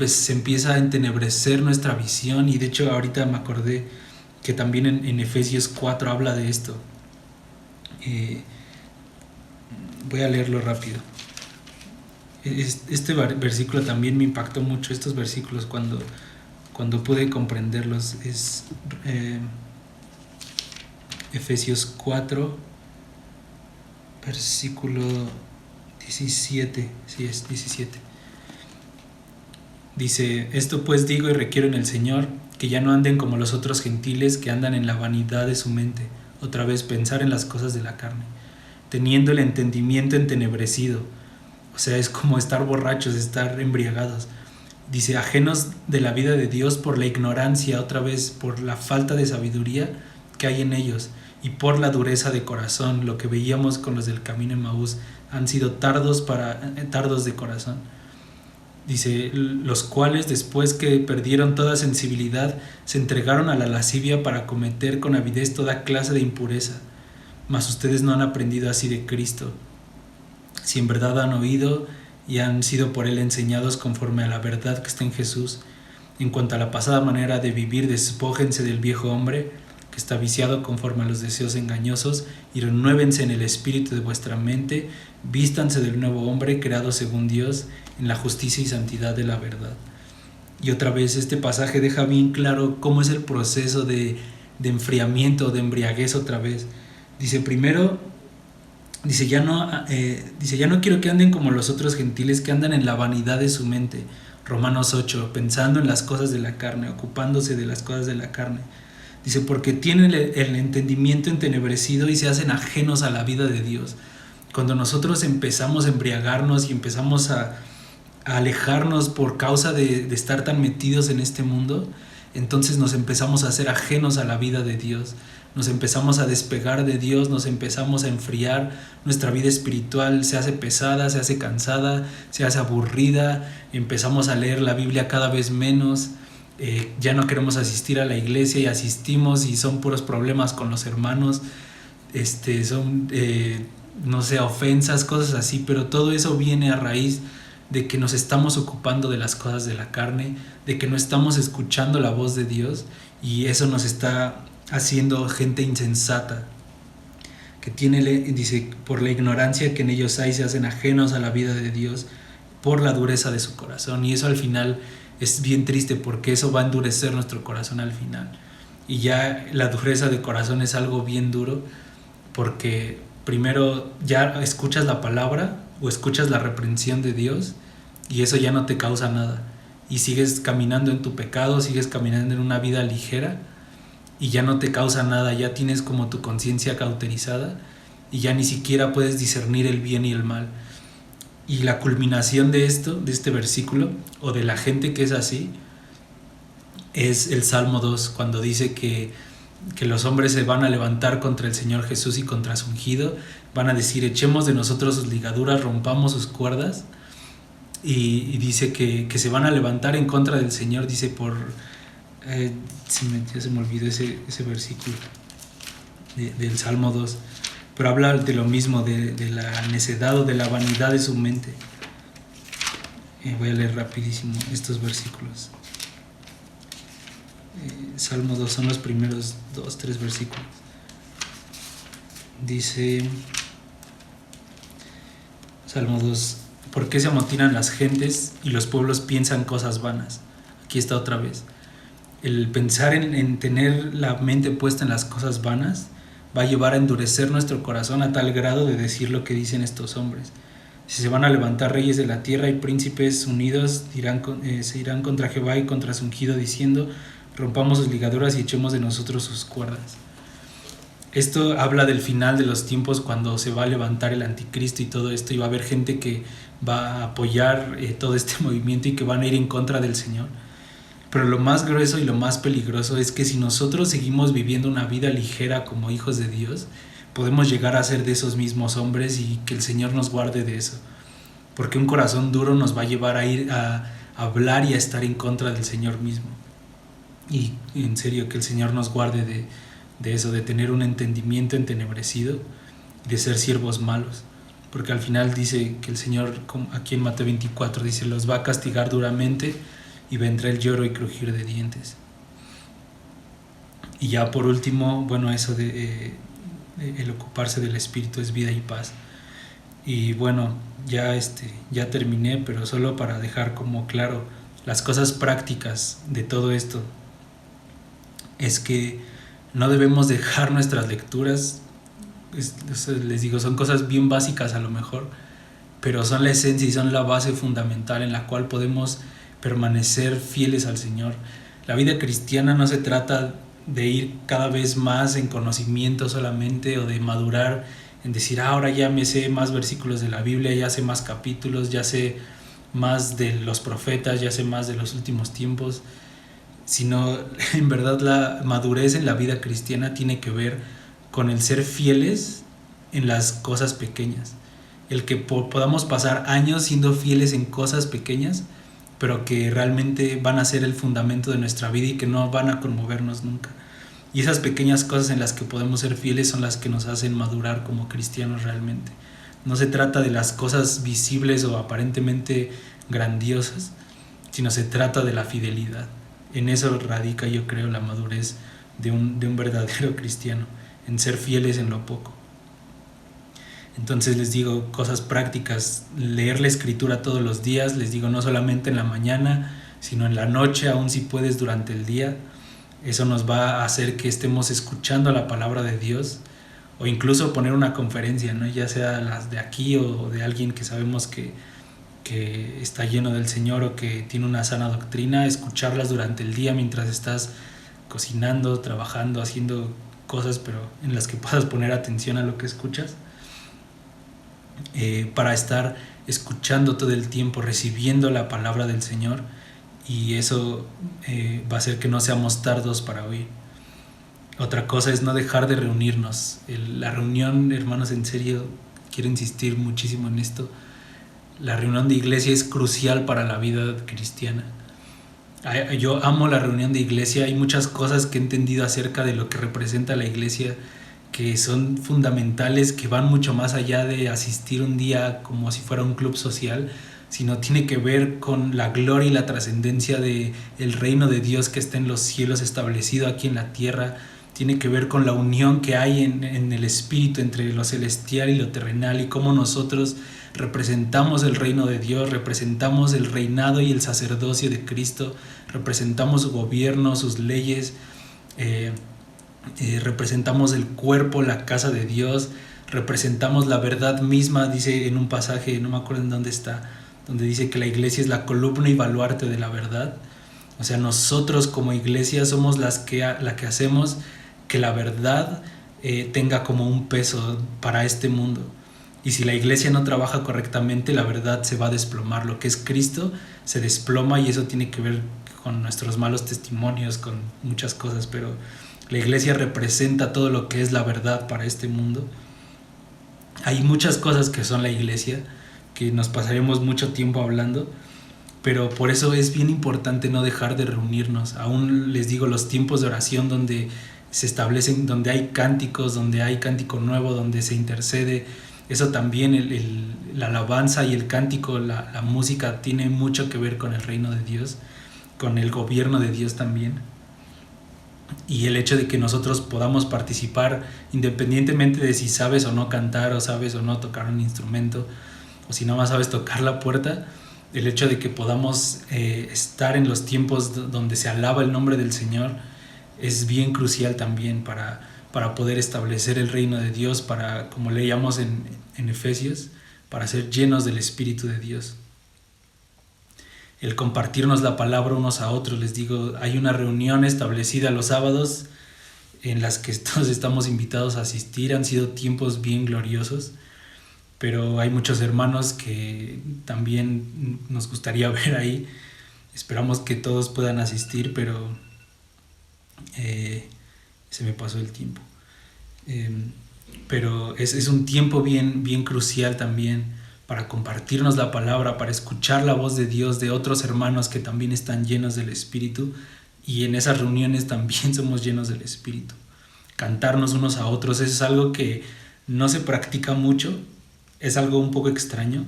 se empieza a entenebrecer nuestra visión. Y de hecho ahorita me acordé que también en Efesios 4 habla de esto. Voy a leerlo rápido. Este versículo también me impactó mucho, estos versículos cuando pude comprenderlos. Es Efesios 4, versículo 17. Sí, es 17. Dice, esto pues digo y requiero en el Señor, que ya no anden como los otros gentiles que andan en la vanidad de su mente, otra vez pensar en las cosas de la carne, teniendo el entendimiento entenebrecido. O sea, es como estar borrachos, estar embriagados. Dice, ajenos de la vida de Dios por la ignorancia, otra vez por la falta de sabiduría que hay en ellos, y por la dureza de corazón. Lo que veíamos con los del camino en Maús, han sido tardos de corazón. Dice, los cuales después que perdieron toda sensibilidad, se entregaron a la lascivia para cometer con avidez toda clase de impureza. Mas ustedes no han aprendido así de Cristo. Si en verdad han oído y han sido por él enseñados conforme a la verdad que está en Jesús, en cuanto a la pasada manera de vivir, despójense del viejo hombre, que está viciado conforme a los deseos engañosos, y renuévense en el espíritu de vuestra mente, vístanse del nuevo hombre creado según Dios, en la justicia y santidad de la verdad. Y otra vez este pasaje deja bien claro cómo es el proceso de enfriamiento, de embriaguez otra vez. Dice, primero, ya no quiero que anden como los otros gentiles que andan en la vanidad de su mente. Romanos 8, pensando en las cosas de la carne, ocupándose de las cosas de la carne. Dice, porque tienen el entendimiento entenebrecido y se hacen ajenos a la vida de Dios. Cuando nosotros empezamos a embriagarnos y empezamos a alejarnos por causa de estar tan metidos en este mundo, entonces nos empezamos a hacer ajenos a la vida de Dios, nos empezamos a despegar de Dios, nos empezamos a enfriar, nuestra vida espiritual se hace pesada, se hace cansada, se hace aburrida, empezamos a leer la Biblia cada vez menos, ya no queremos asistir a la iglesia y asistimos y son puros problemas con los hermanos, son, no sé, ofensas, cosas así, pero todo eso viene a raíz de que nos estamos ocupando de las cosas de la carne, de que no estamos escuchando la voz de Dios, y eso nos está haciendo gente insensata, que dice, por la ignorancia que en ellos hay, se hacen ajenos a la vida de Dios por la dureza de su corazón. Y eso al final es bien triste, porque eso va a endurecer nuestro corazón al final. Y ya la dureza de corazón es algo bien duro, porque primero ya escuchas la palabra o escuchas la reprensión de Dios y eso ya no te causa nada, y sigues caminando en tu pecado, sigues caminando en una vida ligera y ya no te causa nada, ya tienes como tu conciencia cauterizada y ya ni siquiera puedes discernir el bien y el mal. Y la culminación de esto, de este versículo, o de la gente que es así, es el Salmo 2, cuando dice que los hombres se van a levantar contra el Señor Jesús y contra su ungido, van a decir, echemos de nosotros sus ligaduras, rompamos sus cuerdas, y dice que se van a levantar en contra del Señor, dice por... ya se me olvidó ese versículo del Salmo 2, pero habla de lo mismo, de la necedad o de la vanidad de su mente. Voy a leer rapidísimo estos versículos. Salmo 2 son los primeros 2-3 versículos. Dice Salmo 2: ¿por qué se amotinan las gentes y los pueblos piensan cosas vanas? Aquí está otra vez. El pensar en tener la mente puesta en las cosas vanas va a llevar a endurecer nuestro corazón a tal grado de decir lo que dicen estos hombres. Si se van a levantar reyes de la tierra y príncipes unidos, se irán contra Jehová y contra su ungido, diciendo, rompamos sus ligaduras y echemos de nosotros sus cuerdas. Esto habla del final de los tiempos, cuando se va a levantar el anticristo y todo esto, y va a haber gente que va a apoyar todo este movimiento y que van a ir en contra del Señor. Pero lo más grueso y lo más peligroso es que si nosotros seguimos viviendo una vida ligera como hijos de Dios, podemos llegar a ser de esos mismos hombres, y que el Señor nos guarde de eso. Porque un corazón duro nos va a llevar a ir a hablar y a estar en contra del Señor mismo. Y en serio, que el Señor nos guarde de eso, de tener un entendimiento entenebrecido, de ser siervos malos. Porque al final dice que el Señor, aquí en Mateo 24, dice, los va a castigar duramente y vendrá el lloro y crujir de dientes. Y ya por último, bueno, eso de el ocuparse del Espíritu es vida y paz. Y bueno, ya terminé, pero solo para dejar como claro las cosas prácticas de todo esto, es que no debemos dejar nuestras lecturas. Les digo, son cosas bien básicas a lo mejor, pero son la esencia y son la base fundamental en la cual podemos permanecer fieles al Señor. La vida cristiana no se trata de ir cada vez más en conocimiento solamente, o de madurar en decir, ahora ya me sé más versículos de la Biblia, ya sé más capítulos, ya sé más de los profetas, ya sé más de los últimos tiempos, sino en verdad la madurez en la vida cristiana tiene que ver con el ser fieles en las cosas pequeñas, el que podamos pasar años siendo fieles en cosas pequeñas, pero que realmente van a ser el fundamento de nuestra vida y que no van a conmovernos nunca. Y esas pequeñas cosas en las que podemos ser fieles son las que nos hacen madurar como cristianos realmente. No se trata de las cosas visibles o aparentemente grandiosas, sino se trata de la fidelidad. En eso radica, yo creo, la madurez de un verdadero cristiano, en ser fieles en lo poco. Entonces les digo cosas prácticas: leer la escritura todos los días, les digo, no solamente en la mañana, sino en la noche, aun si puedes durante el día. Eso nos va a hacer que estemos escuchando la palabra de Dios, o incluso poner una conferencia, ¿no? Ya sea las de aquí o de alguien que sabemos que está lleno del Señor o que tiene una sana doctrina, escucharlas durante el día mientras estás cocinando, trabajando, haciendo cosas, pero en las que puedas poner atención a lo que escuchas. para estar escuchando todo el tiempo, recibiendo la palabra del Señor, y eso va a hacer que no seamos tardos para oír. Otra cosa es no dejar de reunirnos. La reunión, hermanos, en serio, quiero insistir muchísimo en esto. La reunión de iglesia es crucial para la vida cristiana. Yo amo la reunión de iglesia. Hay muchas cosas que he entendido acerca de lo que representa la iglesia que son fundamentales, que van mucho más allá de asistir un día como si fuera un club social, sino tiene que ver con la gloria y la trascendencia del reino de Dios que está en los cielos, establecido aquí en la tierra. Tiene que ver con la unión que hay en el espíritu entre lo celestial y lo terrenal, y cómo nosotros representamos el reino de Dios, representamos el reinado y el sacerdocio de Cristo, representamos su gobierno, sus leyes, representamos el cuerpo, la casa de Dios, representamos la verdad misma. Dice en un pasaje, no me acuerdo en dónde está, donde dice que la iglesia es la columna y baluarte de la verdad. O sea, nosotros como iglesia somos la que hacemos que la verdad tenga como un peso para este mundo. Y si la iglesia no trabaja correctamente, la verdad se va a desplomar. Lo que es Cristo se desploma, y eso tiene que ver con nuestros malos testimonios, con muchas cosas, pero la iglesia representa todo lo que es la verdad para este mundo. Hay muchas cosas que son la iglesia, que nos pasaremos mucho tiempo hablando, pero por eso es bien importante no dejar de reunirnos. Aún les digo, los tiempos de oración donde se establecen, donde hay cánticos, donde hay cántico nuevo, donde se intercede, eso también, la alabanza y el cántico, la música tiene mucho que ver con el reino de Dios, con el gobierno de Dios también. Y el hecho de que nosotros podamos participar independientemente de si sabes o no cantar, o sabes o no tocar un instrumento, o si no más sabes tocar la puerta, el hecho de que podamos estar en los tiempos donde se alaba el nombre del Señor es bien crucial también para poder establecer el reino de Dios, para, como leíamos en Efesios, para ser llenos del Espíritu de Dios. El compartirnos la palabra unos a otros, les digo, hay una reunión establecida los sábados en las que todos estamos invitados a asistir. Han sido tiempos bien gloriosos, pero hay muchos hermanos que también nos gustaría ver ahí. Esperamos que todos puedan asistir, pero se me pasó el tiempo. Pero es un tiempo bien crucial también para compartirnos la palabra, para escuchar la voz de Dios, de otros hermanos que también están llenos del Espíritu, y en esas reuniones también somos llenos del Espíritu. Cantarnos unos a otros, eso es algo que no se practica mucho, es algo un poco extraño,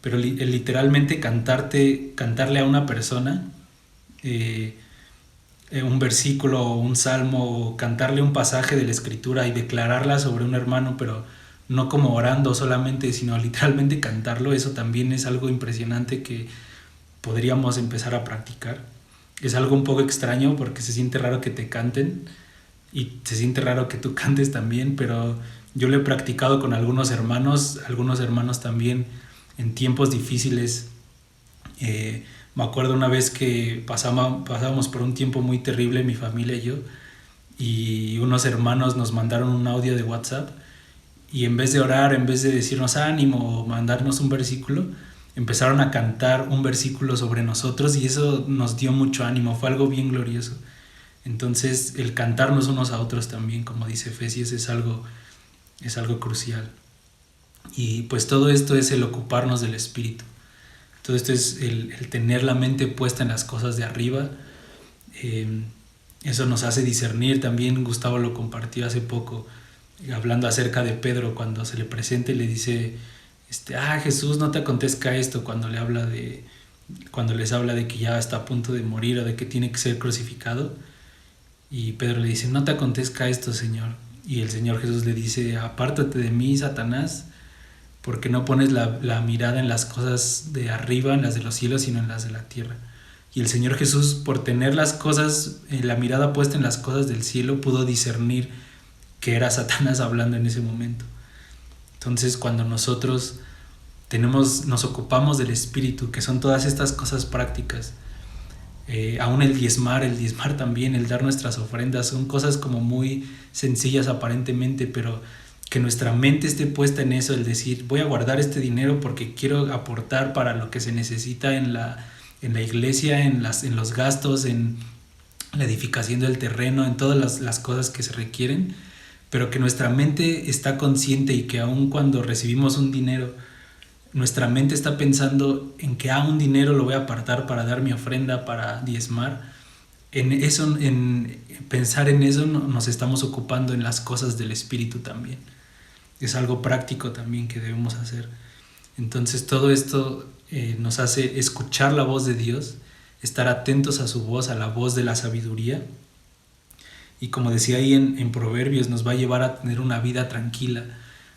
pero literalmente cantarle a una persona un versículo o un salmo, o cantarle un pasaje de la Escritura y declararla sobre un hermano, pero no como orando solamente, sino literalmente cantarlo, eso también es algo impresionante que podríamos empezar a practicar. Es algo un poco extraño porque se siente raro que te canten y se siente raro que tú cantes también, pero yo lo he practicado con algunos hermanos también en tiempos difíciles. Me acuerdo una vez que pasábamos por un tiempo muy terrible, mi familia y yo, y unos hermanos nos mandaron un audio de WhatsApp, y en vez de orar, en vez de decirnos ánimo o mandarnos un versículo, empezaron a cantar un versículo sobre nosotros, y eso nos dio mucho ánimo, fue algo bien glorioso. Entonces el cantarnos unos a otros también, como dice Efesios, es algo crucial. Y pues todo esto es el ocuparnos del Espíritu. Todo esto es el tener la mente puesta en las cosas de arriba. Eso nos hace discernir. También Gustavo lo compartió hace poco, hablando acerca de Pedro, cuando se le presenta y le dice, Jesús, no te acontezca esto, cuando les habla de que ya está a punto de morir o de que tiene que ser crucificado. Y Pedro le dice, no te acontezca esto, Señor. Y el Señor Jesús le dice, apártate de mí, Satanás, porque no pones la mirada en las cosas de arriba, en las de los cielos, sino en las de la tierra. Y el Señor Jesús, por tener las cosas, la mirada puesta en las cosas del cielo, pudo discernir que era Satanás hablando en ese momento. Entonces, cuando nosotros nos ocupamos del Espíritu, que son todas estas cosas prácticas, aún el diezmar también, el dar nuestras ofrendas, son cosas como muy sencillas aparentemente, pero que nuestra mente esté puesta en eso, el decir, voy a guardar este dinero porque quiero aportar para lo que se necesita en la iglesia, en los gastos, en la edificación del terreno, en todas las cosas que se requieren, pero que nuestra mente está consciente y que aun cuando recibimos un dinero, nuestra mente está pensando en que un dinero lo voy a apartar para dar mi ofrenda, para diezmar. En pensar en eso nos estamos ocupando en las cosas del Espíritu también. Es algo práctico también que debemos hacer. Entonces todo esto nos hace escuchar la voz de Dios, estar atentos a su voz, a la voz de la sabiduría. Y como decía ahí en Proverbios, nos va a llevar a tener una vida tranquila,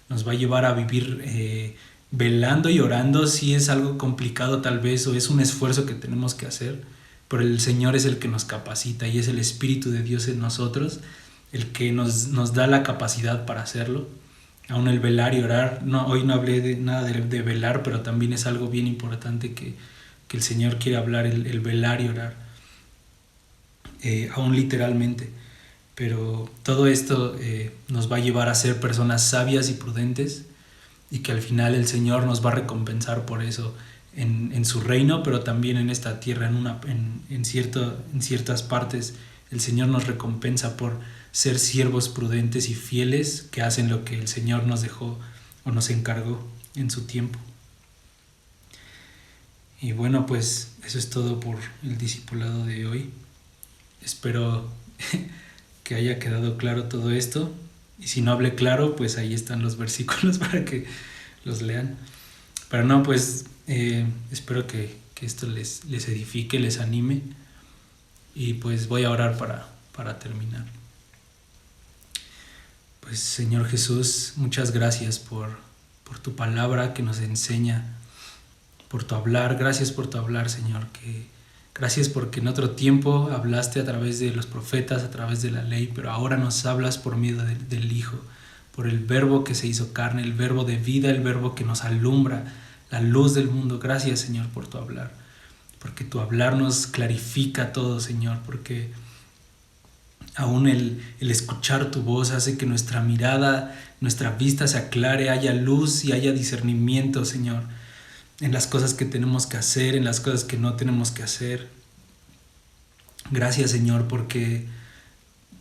nos va a llevar a vivir velando y orando. Sí es algo complicado tal vez, o es un esfuerzo que tenemos que hacer, pero el Señor es el que nos capacita y es el Espíritu de Dios en nosotros el que nos da la capacidad para hacerlo. Aún el velar y orar, hoy no hablé de nada de velar, pero también es algo bien importante que el Señor quiere hablar, el velar y orar, aún literalmente. Pero todo esto nos va a llevar a ser personas sabias y prudentes, y que al final el Señor nos va a recompensar por eso en su reino, pero también en esta tierra, en ciertas partes el Señor nos recompensa por ser siervos prudentes y fieles que hacen lo que el Señor nos dejó o nos encargó en su tiempo. Y bueno, pues eso es todo por el discipulado de hoy. Espero que haya quedado claro todo esto, y si no hablé claro, pues ahí están los versículos para que los lean. Pero no, pues espero que esto les edifique, les anime, y pues voy a orar para terminar. Pues Señor Jesús, muchas gracias por tu palabra que nos enseña, por tu hablar. Gracias por tu hablar, Señor. Gracias porque en otro tiempo hablaste a través de los profetas, a través de la ley, pero ahora nos hablas por medio del Hijo, por el Verbo que se hizo carne, el Verbo de vida, el Verbo que nos alumbra, la luz del mundo. Gracias, Señor, por tu hablar, porque tu hablar nos clarifica todo, Señor, porque aún el escuchar tu voz hace que nuestra mirada, nuestra vista se aclare, haya luz y haya discernimiento, Señor, en las cosas que tenemos que hacer, en las cosas que no tenemos que hacer. Gracias, Señor, porque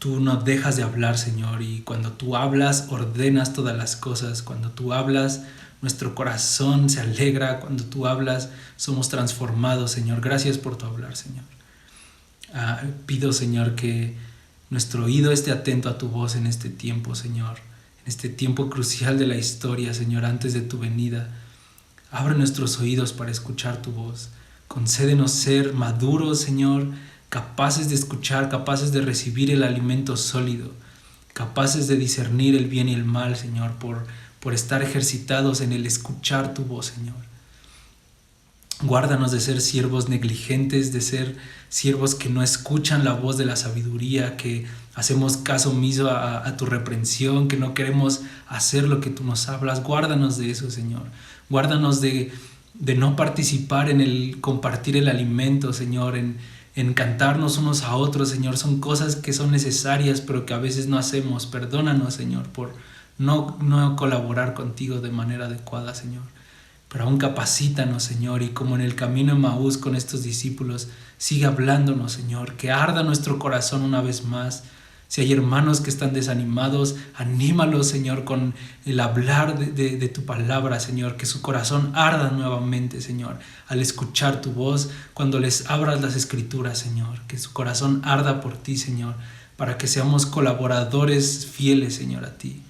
tú no dejas de hablar, Señor, y cuando tú hablas, ordenas todas las cosas. Cuando tú hablas, nuestro corazón se alegra. Cuando tú hablas, somos transformados, Señor. Gracias por tu hablar, Señor. Pido, Señor, que nuestro oído esté atento a tu voz en este tiempo, Señor, en este tiempo crucial de la historia, Señor, antes de tu venida. Abre nuestros oídos para escuchar tu voz. Concédenos ser maduros, Señor, capaces de escuchar, capaces de recibir el alimento sólido, capaces de discernir el bien y el mal, Señor, por estar ejercitados en el escuchar tu voz, Señor. Guárdanos de ser siervos negligentes, de ser siervos que no escuchan la voz de la sabiduría, que hacemos caso omiso a tu reprensión, que no queremos hacer lo que tú nos hablas. Guárdanos de eso, Señor. Guárdanos de no participar en el compartir el alimento, Señor, en cantarnos unos a otros, Señor. Son cosas que son necesarias, pero que a veces no hacemos. Perdónanos, Señor, por no colaborar contigo de manera adecuada, Señor. Pero aún capacítanos, Señor, y como en el camino de Emaús con estos discípulos, sigue hablándonos, Señor, que arda nuestro corazón una vez más. Si hay hermanos que están desanimados, anímalos, Señor, con el hablar de tu palabra, Señor, que su corazón arda nuevamente, Señor, al escuchar tu voz, cuando les abras las escrituras, Señor, que su corazón arda por ti, Señor, para que seamos colaboradores fieles, Señor, a ti.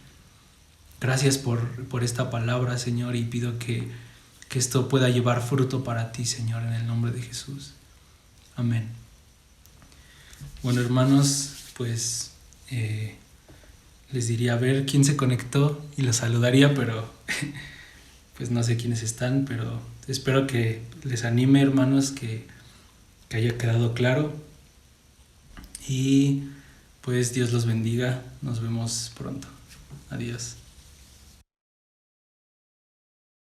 Gracias por esta palabra, Señor, y pido que esto pueda llevar fruto para ti, Señor, en el nombre de Jesús. Amén. Bueno, hermanos, pues les diría a ver quién se conectó y los saludaría, pero pues no sé quiénes están, pero espero que les anime, hermanos, que haya quedado claro, y pues Dios los bendiga. Nos vemos pronto. Adiós.